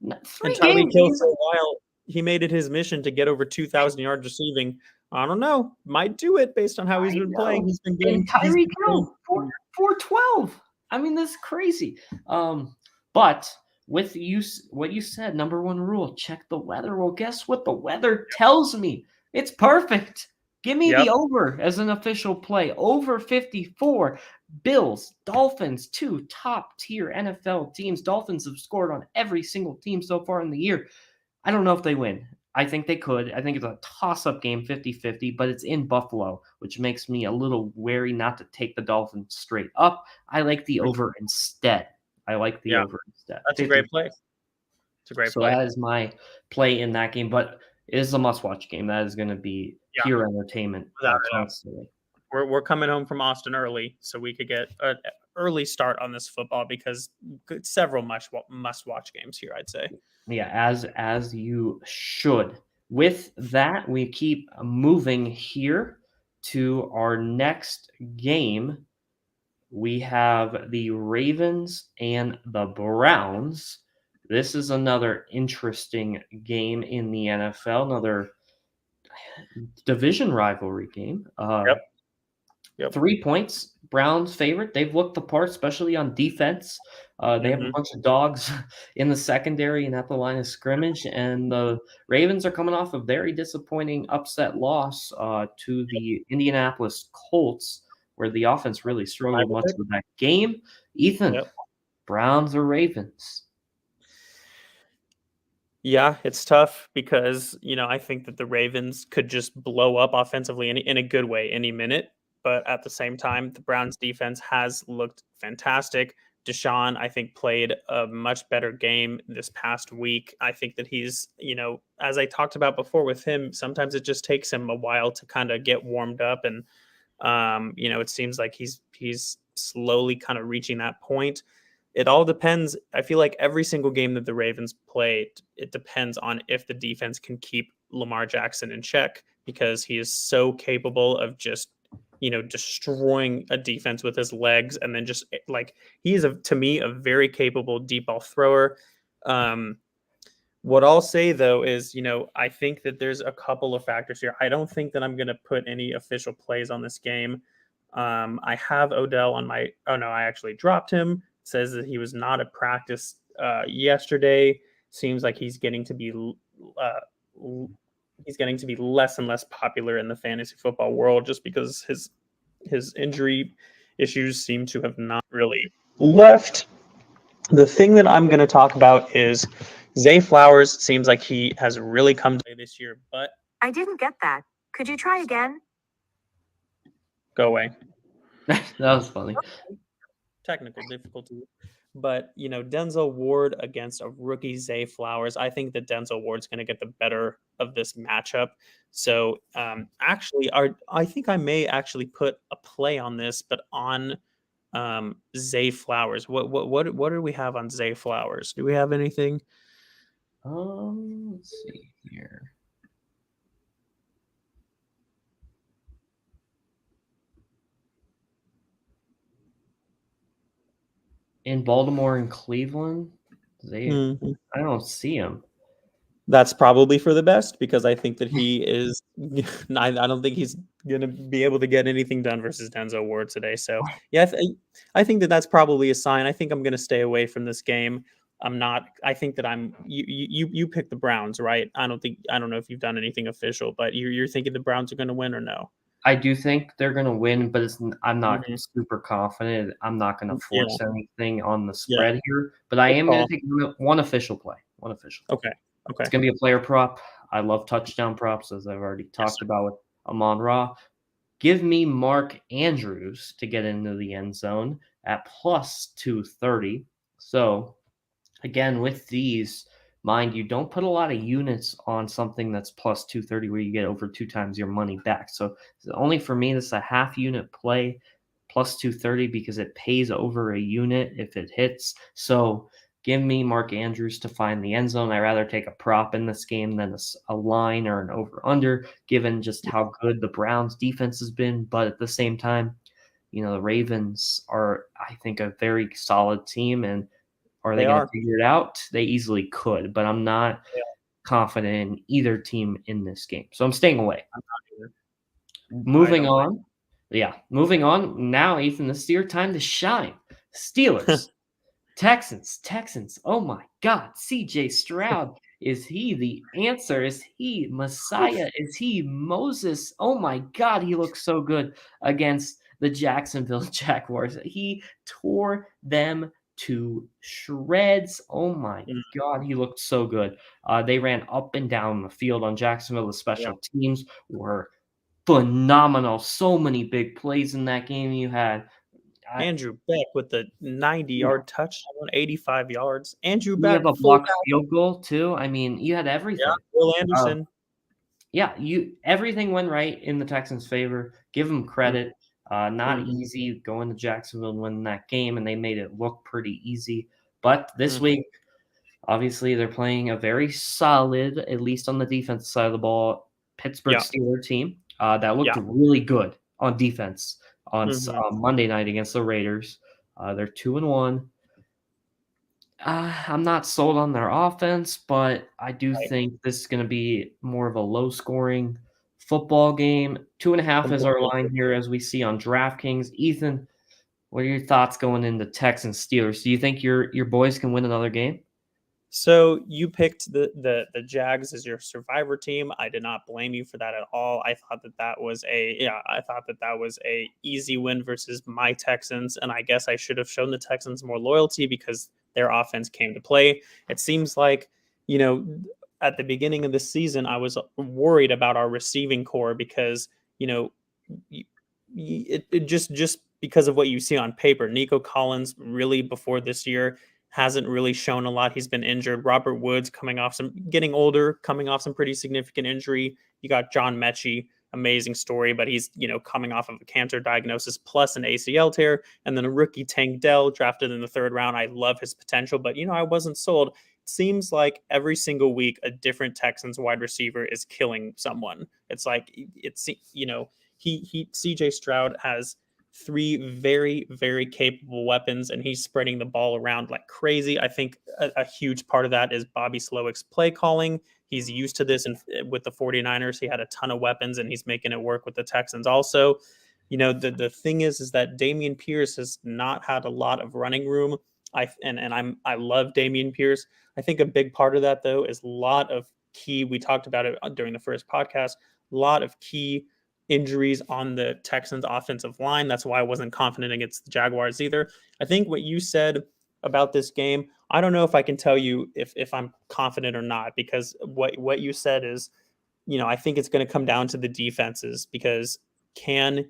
And 3 games. Tyreek Hill for a while, he made it his mission to get over 2,000 yards receiving. I don't know, might do it based on how he's I been playing. know. He's been And getting. Tyreek Hill, 412. I mean, that's crazy. But with what you said, number one rule, check the weather. Well, guess what? The weather tells me it's perfect. Give me the Yep. over as an official play. Over 54. Bills, Dolphins, 2 top tier NFL teams. Dolphins have scored on every single team so far in the year. I don't know if they win. I think they could. I think it's a toss-up game, 50-50, but it's in Buffalo, which makes me a little wary not to take the Dolphins straight up. I like the over instead. I like the Yeah, over instead. that's a 50. great play. It's a great So play. that is my play in that game, but it is a must-watch game. That is going to be Yeah, pure entertainment without a doubt. constantly. We're coming home from Austin early, so we could get an early start on this football because several must watch games here. I'd say. Yeah, as you should. With that, we keep moving here to our next game. We have the Ravens and the Browns. This is another interesting game in the NFL, another division rivalry game. Yep. Yep. 3 points. Browns favorite. They've looked the part, especially on defense. They have a Mm-hmm. bunch of dogs in the secondary and at the line of scrimmage. And the Ravens are coming off a very disappointing upset loss to the Indianapolis Colts, where the offense really struggled much of that game. Ethan, Yep. Browns or Ravens? Yeah, it's tough because, I think that the Ravens could just blow up offensively in a good way any minute. But at the same time, the Browns defense has looked fantastic. Deshaun, I think, played a much better game this past week. I think that he's, as I talked about before with him, sometimes it just takes him a while to kind of get warmed up. And, it seems like he's slowly kind of reaching that point. It all depends. I feel like every single game that the Ravens play, it depends on if the defense can keep Lamar Jackson in check because he is so capable of just, destroying a defense with his legs. And then just like he is, to me, a very capable deep ball thrower. What I'll say though is, I think that there's a couple of factors here. I don't think that I'm going to put any official plays on this game. I have Odell on my. Oh no, I actually dropped him. Says that he was not at practice yesterday. Seems like he's getting to be less and less popular in the fantasy football world just because his injury issues seem to have not really left. The thing that I'm going to talk about is Zay Flowers. Seems like he has really come to play this year, but I didn't get that. Could you try again? go away. That was funny. Technical difficulty. But, Denzel Ward against a rookie Zay Flowers, I think that Denzel Ward's going to get the better of this matchup. So, actually, I think I may actually put a play on this, but on Zay Flowers. What do we have on Zay Flowers? Do we have anything? Let's see here. in Baltimore and Cleveland, Mhm. I don't see him. That's probably for the best because I think that he is. I don't think he's going to be able to get anything done versus Denzel Ward today. So yeah, I think that that's probably a sign. I think I'm going to stay away from this game. I'm not. I think that you picked the Browns, right? I don't know if you've done anything official, but you're thinking the Browns are going to win or no? I do think they're going to win, but I'm not Hmm. super confident. I'm not going to Yeah, force anything on the yeah. spread here, but I Good am going call. to take one official play. One official play. Okay. It's Okay. going to be a player prop. I love touchdown props, as I've already Yes, talked sir. about with Amon Ra. Give me Mark Andrews to get into the end zone at plus 230. So, again, with these, mind you, don't put a lot of units on something that's plus 230 where you get over 2 times your money back. So, only for me, this is a half unit play plus 230 because it pays over a unit if it hits. So, give me Mark Andrews to find the end zone. I'd rather take a prop in this game than a line or an over under, given just how good the Browns defense has been. But at the same time, the Ravens are, I think, a very solid team. And are they They going to are. figure it out? They easily could, but I'm not Yeah, confident in either team in this game. So I'm staying away. I'm not either. I Moving don't blame. on. Yeah, moving on. Now, Ethan, this is your time to shine. Steelers. Texans. Oh my God. CJ Stroud. Is he the answer? Is he Messiah? Is he Moses? Oh my God. He looks so good against the Jacksonville Jaguars. He tore them to shreds. Oh my Mm, God. He looked so good. They ran up and down the field on Jacksonville. The yeah. special teams were phenomenal. So many big plays in that game. You had. Andrew Beck with the Yeah. 90-yard touchdown, 85 yards. Andrew You Beck have a full blocked out. field goal too. I mean, you had Yeah, everything. Will Uh, Anderson. yeah, everything went right in the Texans' favor. Give them Mm, credit. Not mhm, easy going to Jacksonville and winning that game, and they made it look pretty easy. But this mhm. week, obviously, they're playing a very solid, at least on the defensive side of the ball, Pittsburgh Yeah, Steelers team that looked yeah. really good on defense on Mhm. Monday night against the Raiders. They're 2-1. I'm not sold on their offense, but I do Right. think this is going to be more of a low scoring football game. 2.5 is our Completely agree. line here, as we see on DraftKings. Ethan, what are your thoughts going into Texans Steelers? Do you think your boys can win another game? So you picked the Jags as your survivor team. I did not blame you for that at all. I thought that that was a easy win versus my Texans, and I guess I should have shown the Texans more loyalty because their offense came to play. It seems like, you know, at the beginning of the season, I was worried about our receiving core because, you know, it just because of what you see on paper. Nico Collins really before this year hasn't really shown a lot. He's been injured. Robert Woods getting older, coming off some pretty significant injury. You got John Mechie, amazing story, but he's coming off of a cancer diagnosis plus an ACL tear, and then a rookie Tank Dell drafted in the third round. I love his potential, but I wasn't sold. It seems like every single week a different Texans wide receiver is killing someone. It's like he CJ Stroud has three very, very capable weapons, and he's spreading the ball around like crazy. I think a huge part of that is Bobby Slowick's play calling. He's used to this, and with the 49ers, he had a ton of weapons, and he's making it work with the Texans also. The thing is that Damian Pierce has not had a lot of running room. I love Damian Pierce. I think a big part of that though is a lot of key. We talked about it during the first podcast. A lot of key injuries on the Texans offensive line. That's why I wasn't confident against the Jaguars either. I think what you said about this game, I don't know if I can tell you if I'm confident or not, because what you said is, I think it's going to come down to the defenses because Kenny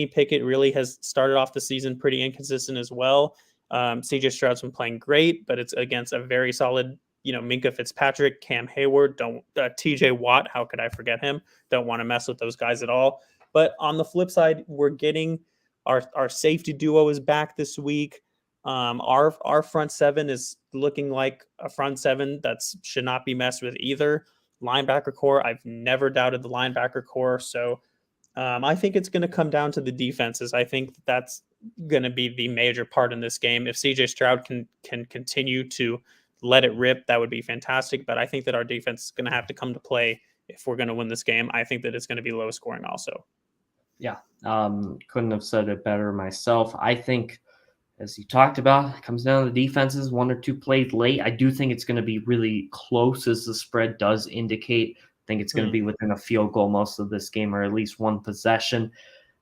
Pickett really has started off the season pretty inconsistent as well. CJ Stroud's been playing great, but it's against a very solid, Minka Fitzpatrick, Cam Hayward, don't TJ Watt. How could I forget him? Don't want to mess with those guys at all. But on the flip side, we're getting our safety duo is back this week. Our front seven is looking like a front seven that should not be messed with either. Linebacker core, I've never doubted the linebacker core. So I think it's going to come down to the defenses. I think that's going to be the major part in this game. If CJ Stroud can continue to let it rip, that would be fantastic. But I think that our defense is going to have to come to play if we're going to win this game. I think that it's going to be low scoring also. Yeah, couldn't have said it better myself. I think, as you talked about, it comes down to the defenses, 1 or 2 plays late. I do think it's going to be really close, as the spread does indicate. I think it's going to be within a field goal most of this game, or at least 1 possession.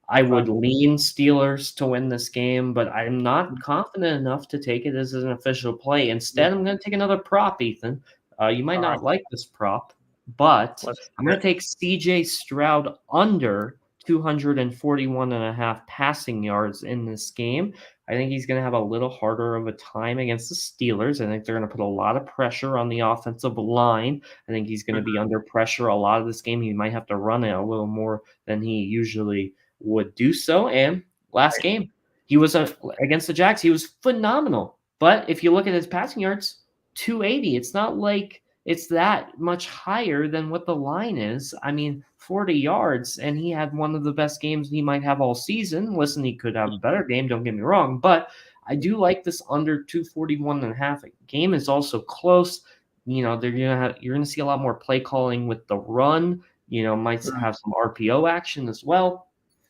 I would lean Steelers to win this game, but I'm not confident enough to take it as an official play. Instead, I'm going to take another prop, Ethan. You might not like this prop, but I'm going to take CJ Stroud under 241.5 passing yards in this game. I think he's going to have a little harder of a time against the Steelers. I think they're going to put a lot of pressure on the offensive line. I think he's going to be under pressure a lot of this game. He might have to run it a little more than he usually would do so. And last game, he was against the Jags. He was phenomenal. But if you look at his passing yards, 280. It's not like it's that much higher than what the line is. I mean, 40 yards, and he had one of the best games he might have all season. Listen, he could have a better game, don't get me wrong, but I do like this under 241.5. Game is also close. You know, you're gonna see a lot more play calling with the run. You know, might have some RPO action as well.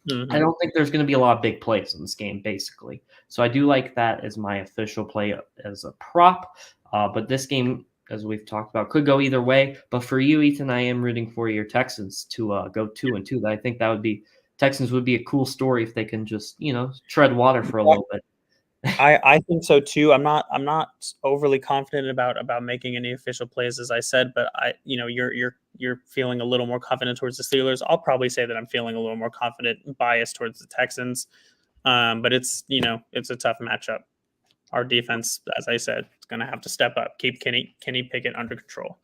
I don't think there's going to be a lot of big plays in this game, basically. So I do like that as my official play as a prop. But this game, as we've talked about, could go either way. But for you, Ethan, I am rooting for your Texans to go 2-2. I think Texans would be a cool story if they can just, tread water for a little bit. I think so too. I'm not overly confident about making any official plays, as I said, but you're feeling a little more confident towards the Steelers. I'll probably say that I'm feeling a little more confident, biased towards the Texans. But it's a tough matchup. Our defense, as I said, is going to have to step up, keep Kenny Pickett under control.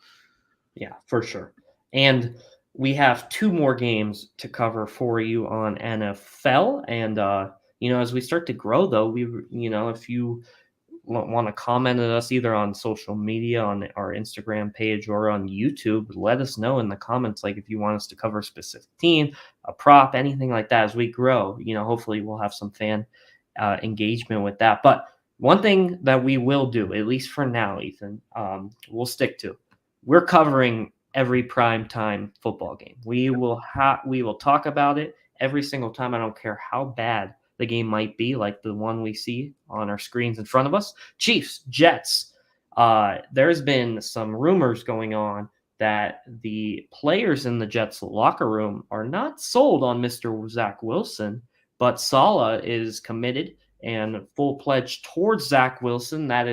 Yeah, for sure. And we have 2 more games to cover for you on NFL, and as we start to grow, though, if you want to comment at us either on social media, on our Instagram page, or on YouTube, let us know in the comments, like if you want us to cover a specific team, a prop, anything like that. As we grow, hopefully we'll have some fan engagement with that. But one thing that we will do, at least for now, Ethan, we'll stick to. We're covering every primetime football game. We will talk about it every single time. I don't care how bad the game might be, like the one we see on our screens in front of us. Chiefs, Jets. There's been some rumors going on that the players in the Jets locker room are not sold on Mr. Zach Wilson, but Saleh is committed and full-pledged towards Zach Wilson. That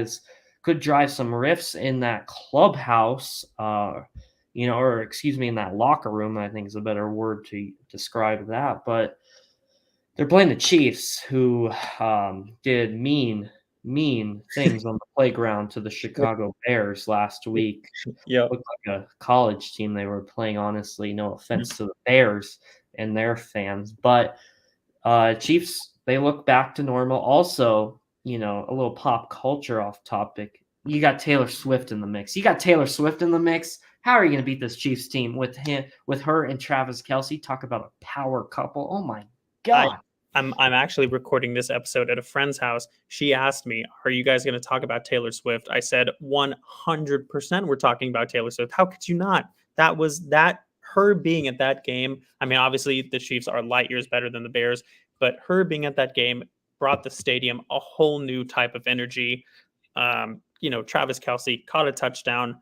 could drive some rifts in that clubhouse, or in that locker room, I think is a better word to describe that. But they're playing the Chiefs, who did mean things on the playground to the Chicago Bears last week. Yeah, looked like a college team they were playing, honestly. No offense to the Bears and their fans. But Chiefs, they look back to normal. Also, a little pop culture off topic. You got Taylor Swift in the mix. How are you going to beat this Chiefs team with her and Travis Kelce? Talk about a power couple. Oh my God. I'm actually recording this episode at a friend's house. She asked me, "Are you guys going to talk about Taylor Swift?" I said, 100% we're talking about Taylor Swift. How could you not? Her being at that game. I mean, obviously the Chiefs are light years better than the Bears, but her being at that game brought the stadium a whole new type of energy. Travis Kelce caught a touchdown.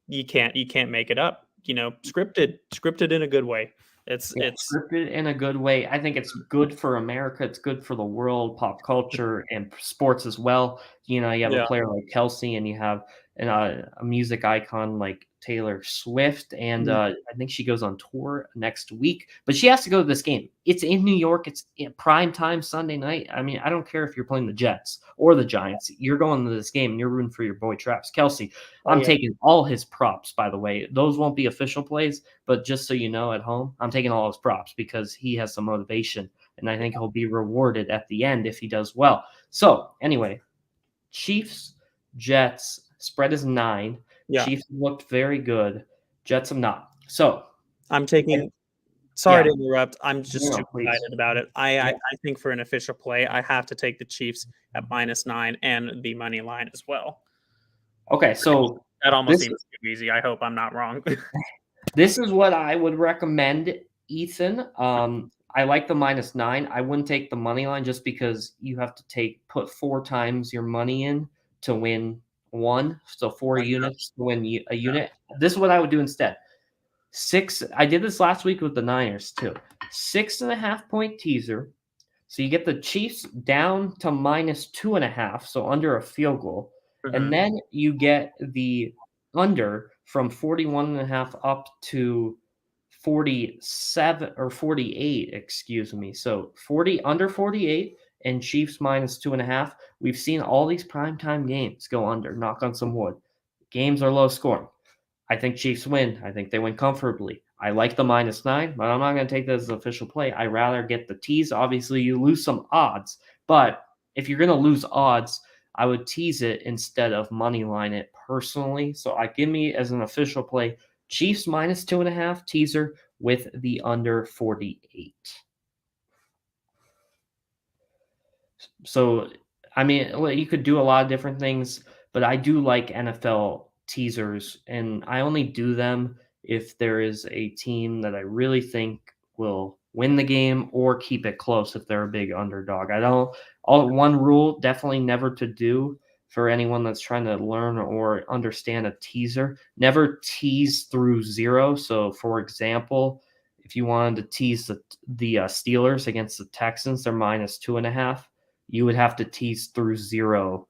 You can't make it up. Scripted in a good way. It's scripted in a good way. I think it's good for America. It's good for the world, pop culture, and sports as well. You have a player like Kelce, and you have a music icon like Taylor Swift, and I think she goes on tour next week. But she has to go to this game. It's in New York. It's in prime time Sunday night. I mean, I don't care if you're playing the Jets or the Giants. You're going to this game, and you're rooting for your boy Travis Kelce. I'm taking all his props, by the way. Those won't be official plays, but just so you know at home, I'm taking all his props because he has some motivation, and I think he'll be rewarded at the end if he does well. So, anyway, Chiefs, Jets, spread is 9. Yeah. Chiefs looked very good. Jets have not. So I'm taking Sorry to Yeah. interrupt. I'm just No, too please. excited about it. Yeah. I think for an official play, I have to take the Chiefs at -9 and the money line as well. Okay, so That almost this seems too easy. I hope I'm not wrong. this is what I would recommend, Ethan. I like the -9. I wouldn't take the money line just because you have to put 4 times your money in to win 1, so 4 units to win a unit. This is what I would do instead. 6 I did this last week with the Niners too. 6.5-point teaser. So you get the Chiefs down to -2.5, so under a field goal. And Mhm. then you get the under from 41.5 up to 47 or 48, excuse me. So 40 under 48 and Chiefs -2.5. We've seen all these primetime games go under, knock on some wood. Games are low scoring. I think Chiefs win. I think they win comfortably. I like the -9, but I'm not going to take that as an official play. I rather get the tease. Obviously, you lose some odds, but if you're going to lose odds, I would tease it instead of money line it personally. So I give me as an official play Chiefs -2.5 teaser with the under 48. So, I mean, well, you could do a lot of different things, but I do like NFL teasers, and I only do them if there is a team that I really think will win the game or keep it close if they're a big underdog. I don't, all one rule definitely never to do for anyone that's trying to learn or understand a teaser, never tease through 0. So, for example, if you wanted to tease the Steelers against the Texans, they're -2.5, you would have to tease through 0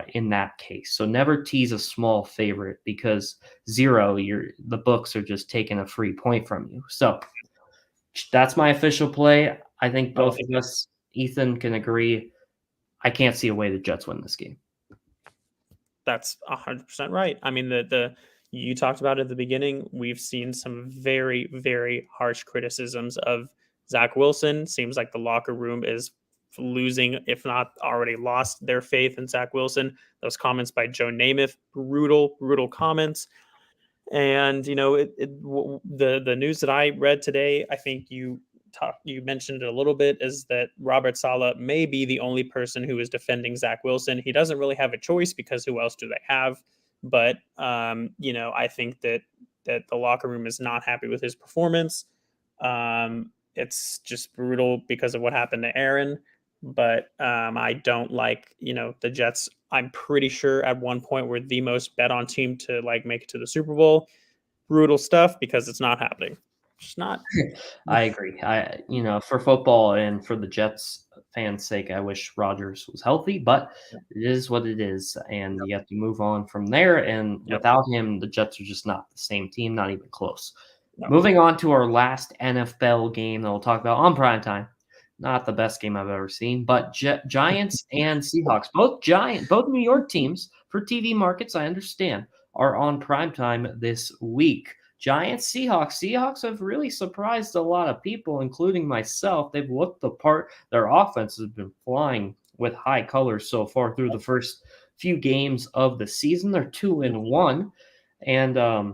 in that case. So never tease a small favorite because 0, the books are just taking a free point from you. So that's my official play. I think I both like of us, Ethan, can agree. I can't see a way the Jets win this game. That's 100% right. I mean, the you talked about at the beginning. We've seen some very, very harsh criticisms of Zach Wilson. Seems like the locker room is losing, if not already lost their faith in Zach Wilson. Those comments by Joe Namath, brutal, brutal comments. And the news that I read today, I think you mentioned it a little bit, is that Robert Saleh may be the only person who is defending Zach Wilson. He doesn't really have a choice because who else do they have? But I think that the locker room is not happy with his performance. It's just brutal because of what happened to Aaron. But I don't like, the Jets. I'm pretty sure at one point were the most bet on team to like make it to the Super Bowl. Brutal stuff because it's not happening. Just not. I agree. For football and for the Jets fans' sake, I wish Rodgers was healthy, but it is what it is, and you have to move on from there. And Yep. without him, the Jets are just not the same team, not even close. No. Moving on to our last NFL game that we'll talk about on primetime. Not the best game I've ever seen, but Giants and Seahawks, both New York teams for TV markets, I understand, are on primetime this week. Giants, Seahawks. Seahawks have really surprised a lot of people, including myself. They've looked the part. Their offense has been flying with high colors so far through the first few games of the season. They're 2-1. And, I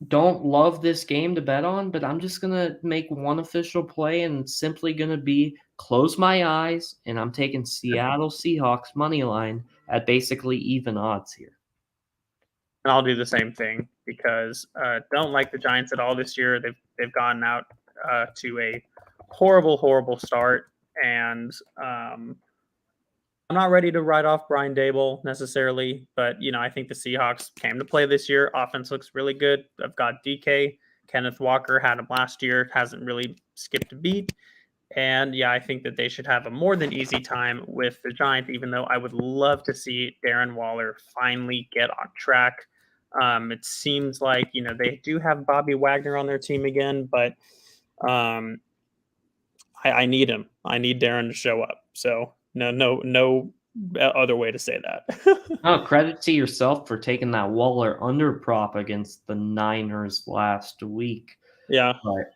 don't love this game to bet on, but I'm just going to make one official play and it's simply going to be close my eyes, and I'm taking Seattle Seahawks money line at basically even odds here. And I'll do the same thing because don't like the Giants at all this year. They've gotten out to a horrible, horrible start, and I'm not ready to write off Brian Dable necessarily, but I think the Seahawks came to play this year. Offense looks really good. I've got DK. Kenneth Walker had him last year. Hasn't really skipped a beat. And yeah, I think that they should have a more than easy time with the Giants, even though I would love to see Darren Waller finally get on track. It seems like, they do have Bobby Wagner on their team again, but um, I need him. I need Darren to show up. So no other way to say that. Oh, credit to yourself for taking that Waller under prop against the Niners last week. Yeah. But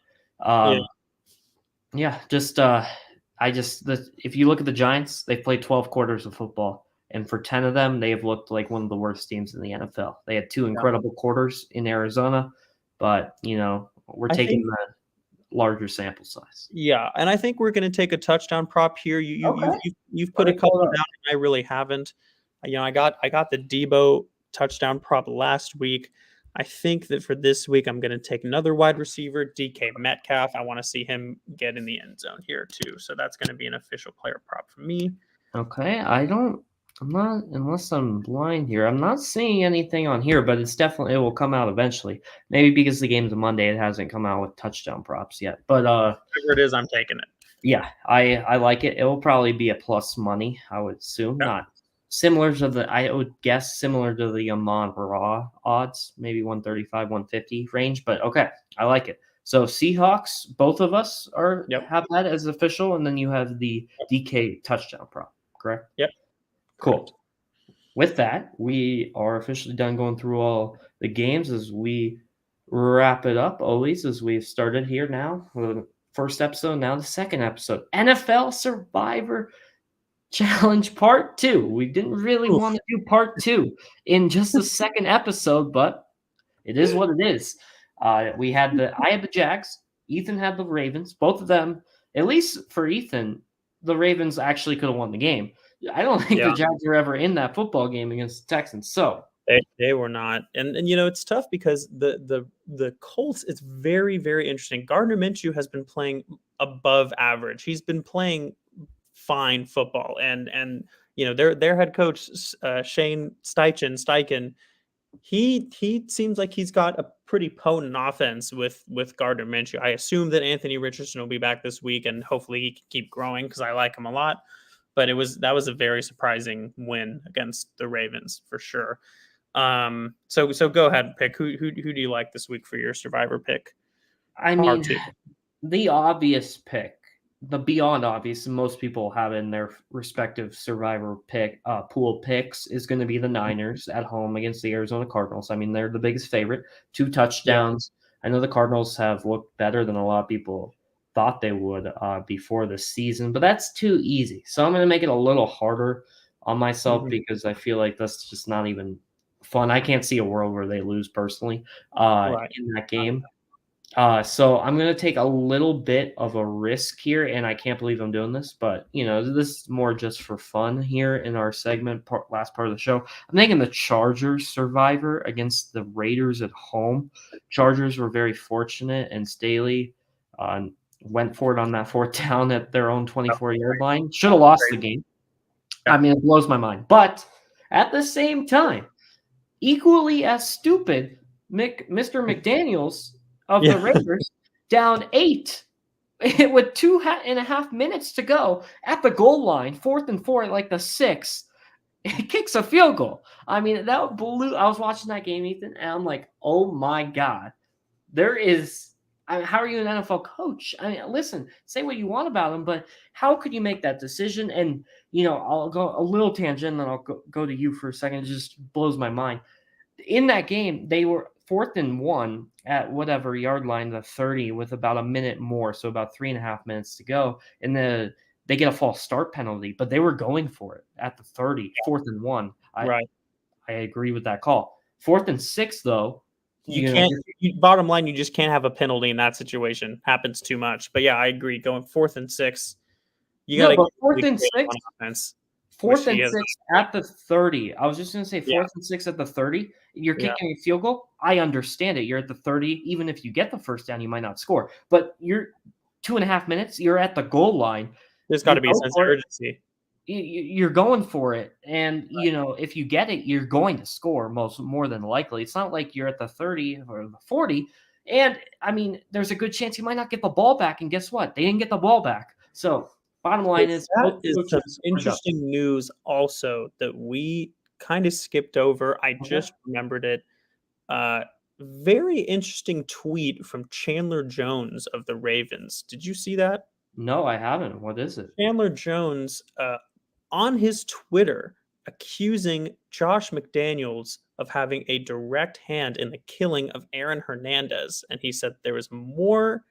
if you look at the Giants, they've played 12 quarters of football, and for 10 of them, they have looked like one of the worst teams in the NFL. They had 2 incredible quarters in Arizona, but we're I taking think, the larger sample size. yeah, and I think we're going to take a touchdown prop here. Okay. You've Let put a me pull couple it down, up. and I really haven't. I got the Debo touchdown prop last week. I think that for this week, I'm going to take another wide receiver, DK Metcalf. I want to see him get in the end zone here too. So that's going to be an official player prop for me. Okay, I'm not, unless I'm blind here, I'm not seeing anything on here, but it will come out eventually. Maybe because the game's a Monday, it hasn't come out with touchdown props yet. But Whatever it is, I'm taking it. yeah, I like it. It will probably be a plus money, I would assume. Yeah. Not similar to I would guess similar to the Amon Ra odds, maybe 135, 150 range, but okay, I like it. So Seahawks, both of us Yep. have that as official, and then you have the DK touchdown prop, correct? Yep. Cool. With that, we are officially done going through all the games as we wrap it up. Always, as we've started here now, the first episode, now the second episode, NFL Survivor Challenge Part 2. We didn't really Oof. want to do Part 2 in just the second episode, but it is what it is. I had the Jags. Ethan had the Ravens. Both of them, at least for Ethan, the Ravens actually could have won the game. I don't think Yeah. the Jags were ever in that football game against the Texans. So They were not, and it's tough because the Colts. It's very, very interesting. Gardner Minshew has been playing above average. He's been playing fine football, and their head coach Shane Steichen. He seems like he's got a pretty potent offense with Gardner Minshew. I assume that Anthony Richardson will be back this week, and hopefully he can keep growing because I like him a lot. But that was a very surprising win against the Ravens for sure. So go ahead and pick who do you like this week for your survivor pick? I Part mean, two. the obvious pick, the beyond obvious, and most people have in their respective survivor pick pool picks, is going to be the Niners at home against the Arizona Cardinals. I mean, they're the biggest favorite, 2 touchdowns. I know the Cardinals have looked better than a lot of people thought they would before the season, but that's too easy. So I'm going to make it a little harder on myself Mhm. because I feel like that's just not even fun. I can't see a world where they lose personally Right. in that game. So I'm going to take a little bit of a risk here, and I can't believe I'm doing this, but this is more just for fun here in our segment, last part of the show. I'm taking the Chargers survivor against the Raiders at home. Chargers were very fortunate, and Staley went for it on that 4th down at their own 24-yard line. Should have lost the game. I mean, it blows my mind. But at the same time, equally as stupid, Mr. McDaniels of the Raiders down 8 with 2.5 minutes to go at the goal line, 4th and 4 at like the 6th. It kicks a field goal. I mean, that blew. I was watching that game, Ethan, and I'm like, oh my God. How are you an NFL coach? I mean, listen, say what you want about him, but how could you make that decision? And, I'll go a little tangent, and then I'll go to you for a second. It just blows my mind. In that game, they were 4th and 1 at whatever yard line, the 30, with about a minute more, so about 3.5 minutes to go. And they get a false start penalty, but they were going for it at the 30, 4th and 1. Right. I agree with that call. 4th and 6, though. You can't. Bottom line, you just can't have a penalty in that situation. Happens too much. But yeah, I agree. Going 4th and 6, you got to but 4th really and 6. on offense. 4th and 6 at the 30. I was just going to say 4th Yeah. and 6 at the 30. You're Yeah. kicking a field goal. I understand it. You're at the 30. Even if you get the first down, you might not score. But you're 2.5 minutes. You're at the goal line. There's got to be a sense of urgency. You're going for it. And, if you get it, you're going to score more than likely. It's not like you're at the 30 or the 40. And, I mean, there's a good chance you might not get the ball back. And guess what? They didn't get the ball back. So bottom line is that is some interesting news also that we kind of skipped over. I just remembered it. Very interesting tweet from Chandler Jones of the Ravens. Did you see that? No, I haven't. What is it? Chandler Jones on his Twitter accusing Josh McDaniels of having a direct hand in the killing of Aaron Hernandez. And he said there was more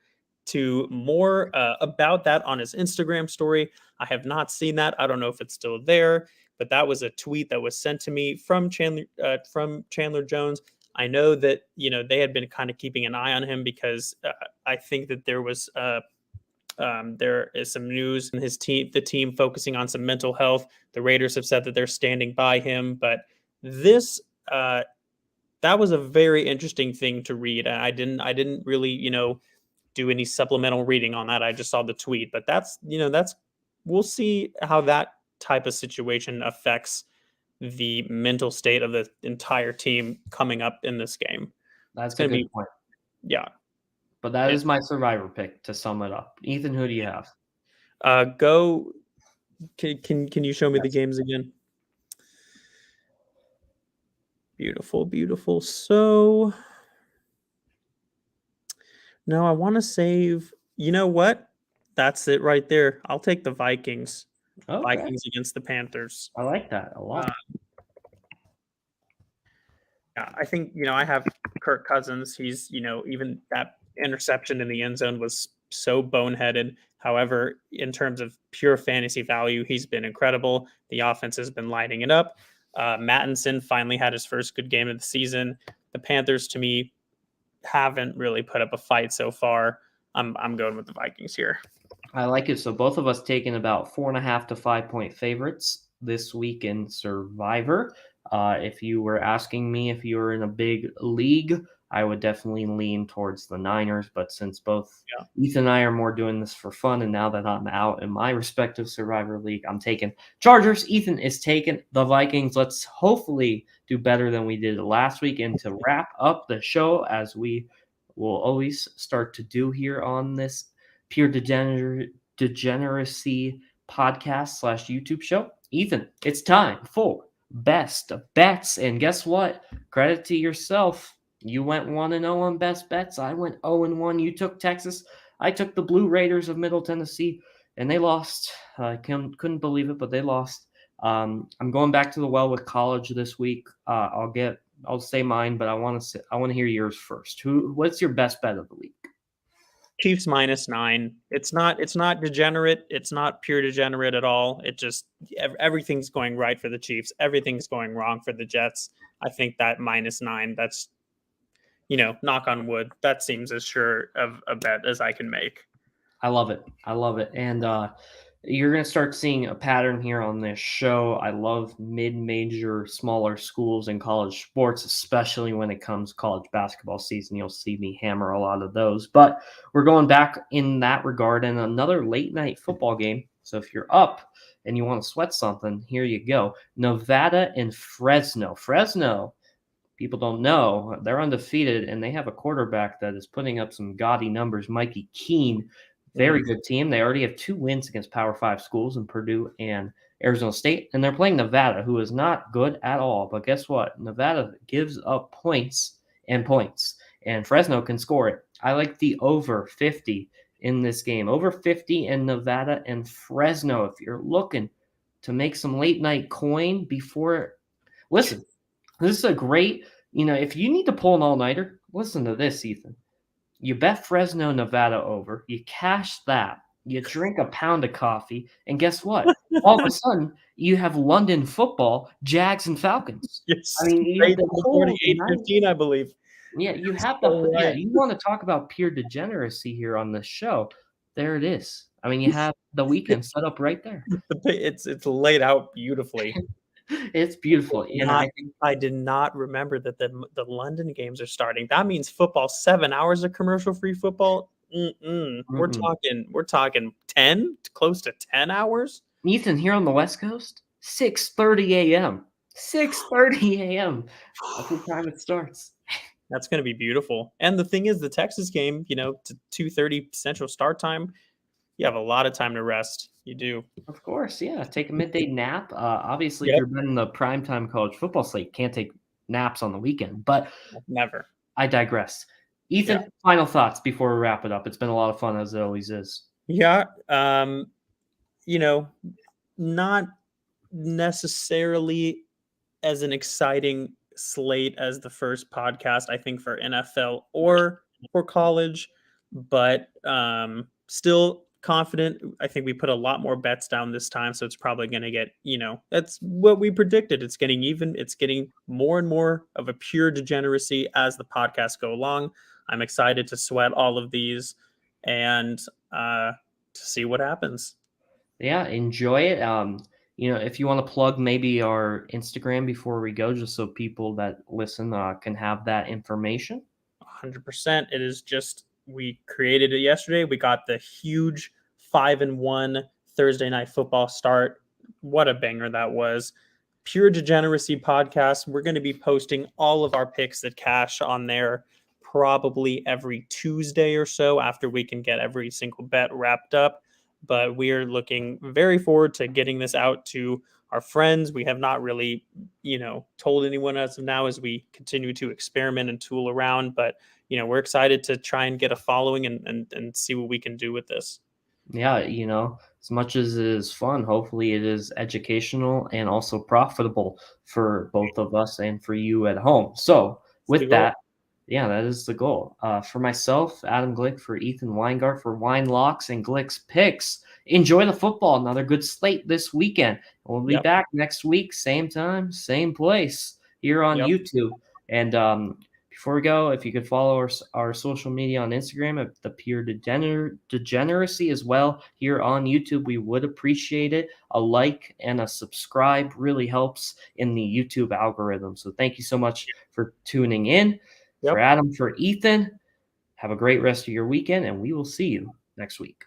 about that on his Instagram story. I have not seen that. I don't know if it's still there, but that was a tweet that was sent to me from Chandler Jones. I know that they had been kind of keeping an eye on him because I think that there is some news in the team focusing on some mental health. The Raiders have said that they're standing by him, but this that was a very interesting thing to read. And I didn't really do any supplemental reading on that. I just saw the tweet, but that's we'll see how that type of situation affects the mental state of the entire team coming up in this game. It's That's a going to good be, point. yeah. But that It, is my survivor pick to sum it up. Ethan, who do you have? go. Can you show me the Yes. games again? Beautiful, beautiful. So no, I want to save. You know what? That's it right there. I'll take the Vikings. Okay. Vikings against the Panthers. I like that a lot. Yeah, I think I have Kirk Cousins. He's even that interception in the end zone was so boneheaded. However, in terms of pure fantasy value, he's been incredible. The offense has been lighting it up. Mattinson finally had his first good game of the season. The Panthers, to me, haven't really put up a fight so far. I'm going with the Vikings here. I like it. So both of us taking about 4.5 to 5 point favorites this week in Survivor. If you were asking me if you were in a big league, I would definitely lean towards the Niners. But since both Ethan and I are more doing this for fun, and now that I'm out in my respective Survivor league, I'm taking Chargers. Ethan is taking the Vikings. Let's hopefully do better than we did last week. And to wrap up the show, as we will always start to do here on this Pure Degeneracy podcast / YouTube show. Ethan, it's time for best bets. And guess what? Credit to yourself. You went 1-0 on best bets. I went 0-1. You took Texas. I took the Blue Raiders of Middle Tennessee, and they lost. I couldn't believe it, but they lost. I'm going back to the well with college this week. I'll say mine, but I want to hear yours first. What's your best bet of the week? Chiefs -9. It's not degenerate. It's not pure degenerate at all. It just everything's going right for the Chiefs. Everything's going wrong for the Jets. I think that -9, that's knock on wood, that seems as sure of a bet as I can make. I love it. I love it. And you're going to start seeing a pattern here on this show. I love mid-major, smaller schools in college sports, especially when it comes college basketball season. You'll see me hammer a lot of those. But we're going back in that regard in another late-night football game. So if you're up and you want to sweat something, here you go. Nevada and Fresno. Fresno, people don't know, they're undefeated, and they have a quarterback that is putting up some gaudy numbers. Mikey Keene, very good team. They already have 2 wins against Power 5 schools in Purdue and Arizona State, and they're playing Nevada, who is not good at all. But guess what? Nevada gives up points and points, and Fresno can score it. I like the over 50 in this game. Over 50 in Nevada and Fresno. If you're looking to make some late night coin before, listen, this is a great, if you need to pull an all-nighter, listen to this, Ethan. You bet Fresno, Nevada over. You cash that. You drink a pound of coffee. And guess what? All of a sudden, you have London football, Jags and Falcons. Yes, I mean, you have the whole 48-15, I believe. Yeah, you have you want to talk about pure degeneracy here on this show. There it is. I mean, you have the weekend set up right there. It's laid out beautifully. It's beautiful. And I did not remember that the London games are starting. That means football, 7 hours of commercial-free football. We're talking 10, close to 10 hours. Ethan, here on the West Coast, 6:30 a.m. 6:30 a.m. That's the time it starts. That's going to be beautiful. And the thing is, the Texas game, to 2:30 Central start time, you have a lot of time to rest. You do. Of course, yeah. Take a midday nap. Obviously, if you're betting the primetime college football slate, can't take naps on the weekend. But never. I digress. Ethan, final thoughts before we wrap it up. It's been a lot of fun, as it always is. Yeah. Not necessarily as an exciting slate as the first podcast, I think, for NFL or for college, but still confident. I think we put a lot more bets down this time, so it's probably going to get, that's what we predicted. It's getting even. It's getting more and more of a pure degeneracy as the podcasts go along. I'm excited to sweat all of these and to see what happens. Yeah, enjoy it. If you want to plug maybe our Instagram before we go, just so people that listen can have that information. 100%. It is just, we created it yesterday. We got the huge 5-1 Thursday night football start. What a banger that was. Pure Degeneracy podcast. We're going to be posting all of our picks that cash on there probably every Tuesday or so after we can get every single bet wrapped up. But we are looking very forward to getting this out to our friends. We have not really, told anyone as of now as we continue to experiment and tool around. But, we're excited to try and get a following and see what we can do with this. Yeah, as much as it is fun, hopefully it is educational and also profitable for both of us and for you at home. So with that, yeah, that is the goal. For myself, Adam Glick, for Ethan Weingart, for Wine Locks and Glick's Picks, enjoy the football. Another good slate this weekend. We'll be back next week, same time, same place here on YouTube. And before we go, if you could follow our social media on Instagram at the Pure Degeneracy as well here on YouTube, we would appreciate it. A like and a subscribe really helps in the YouTube algorithm. So thank you so much for tuning in. For Adam, for Ethan, have a great rest of your weekend, and we will see you next week.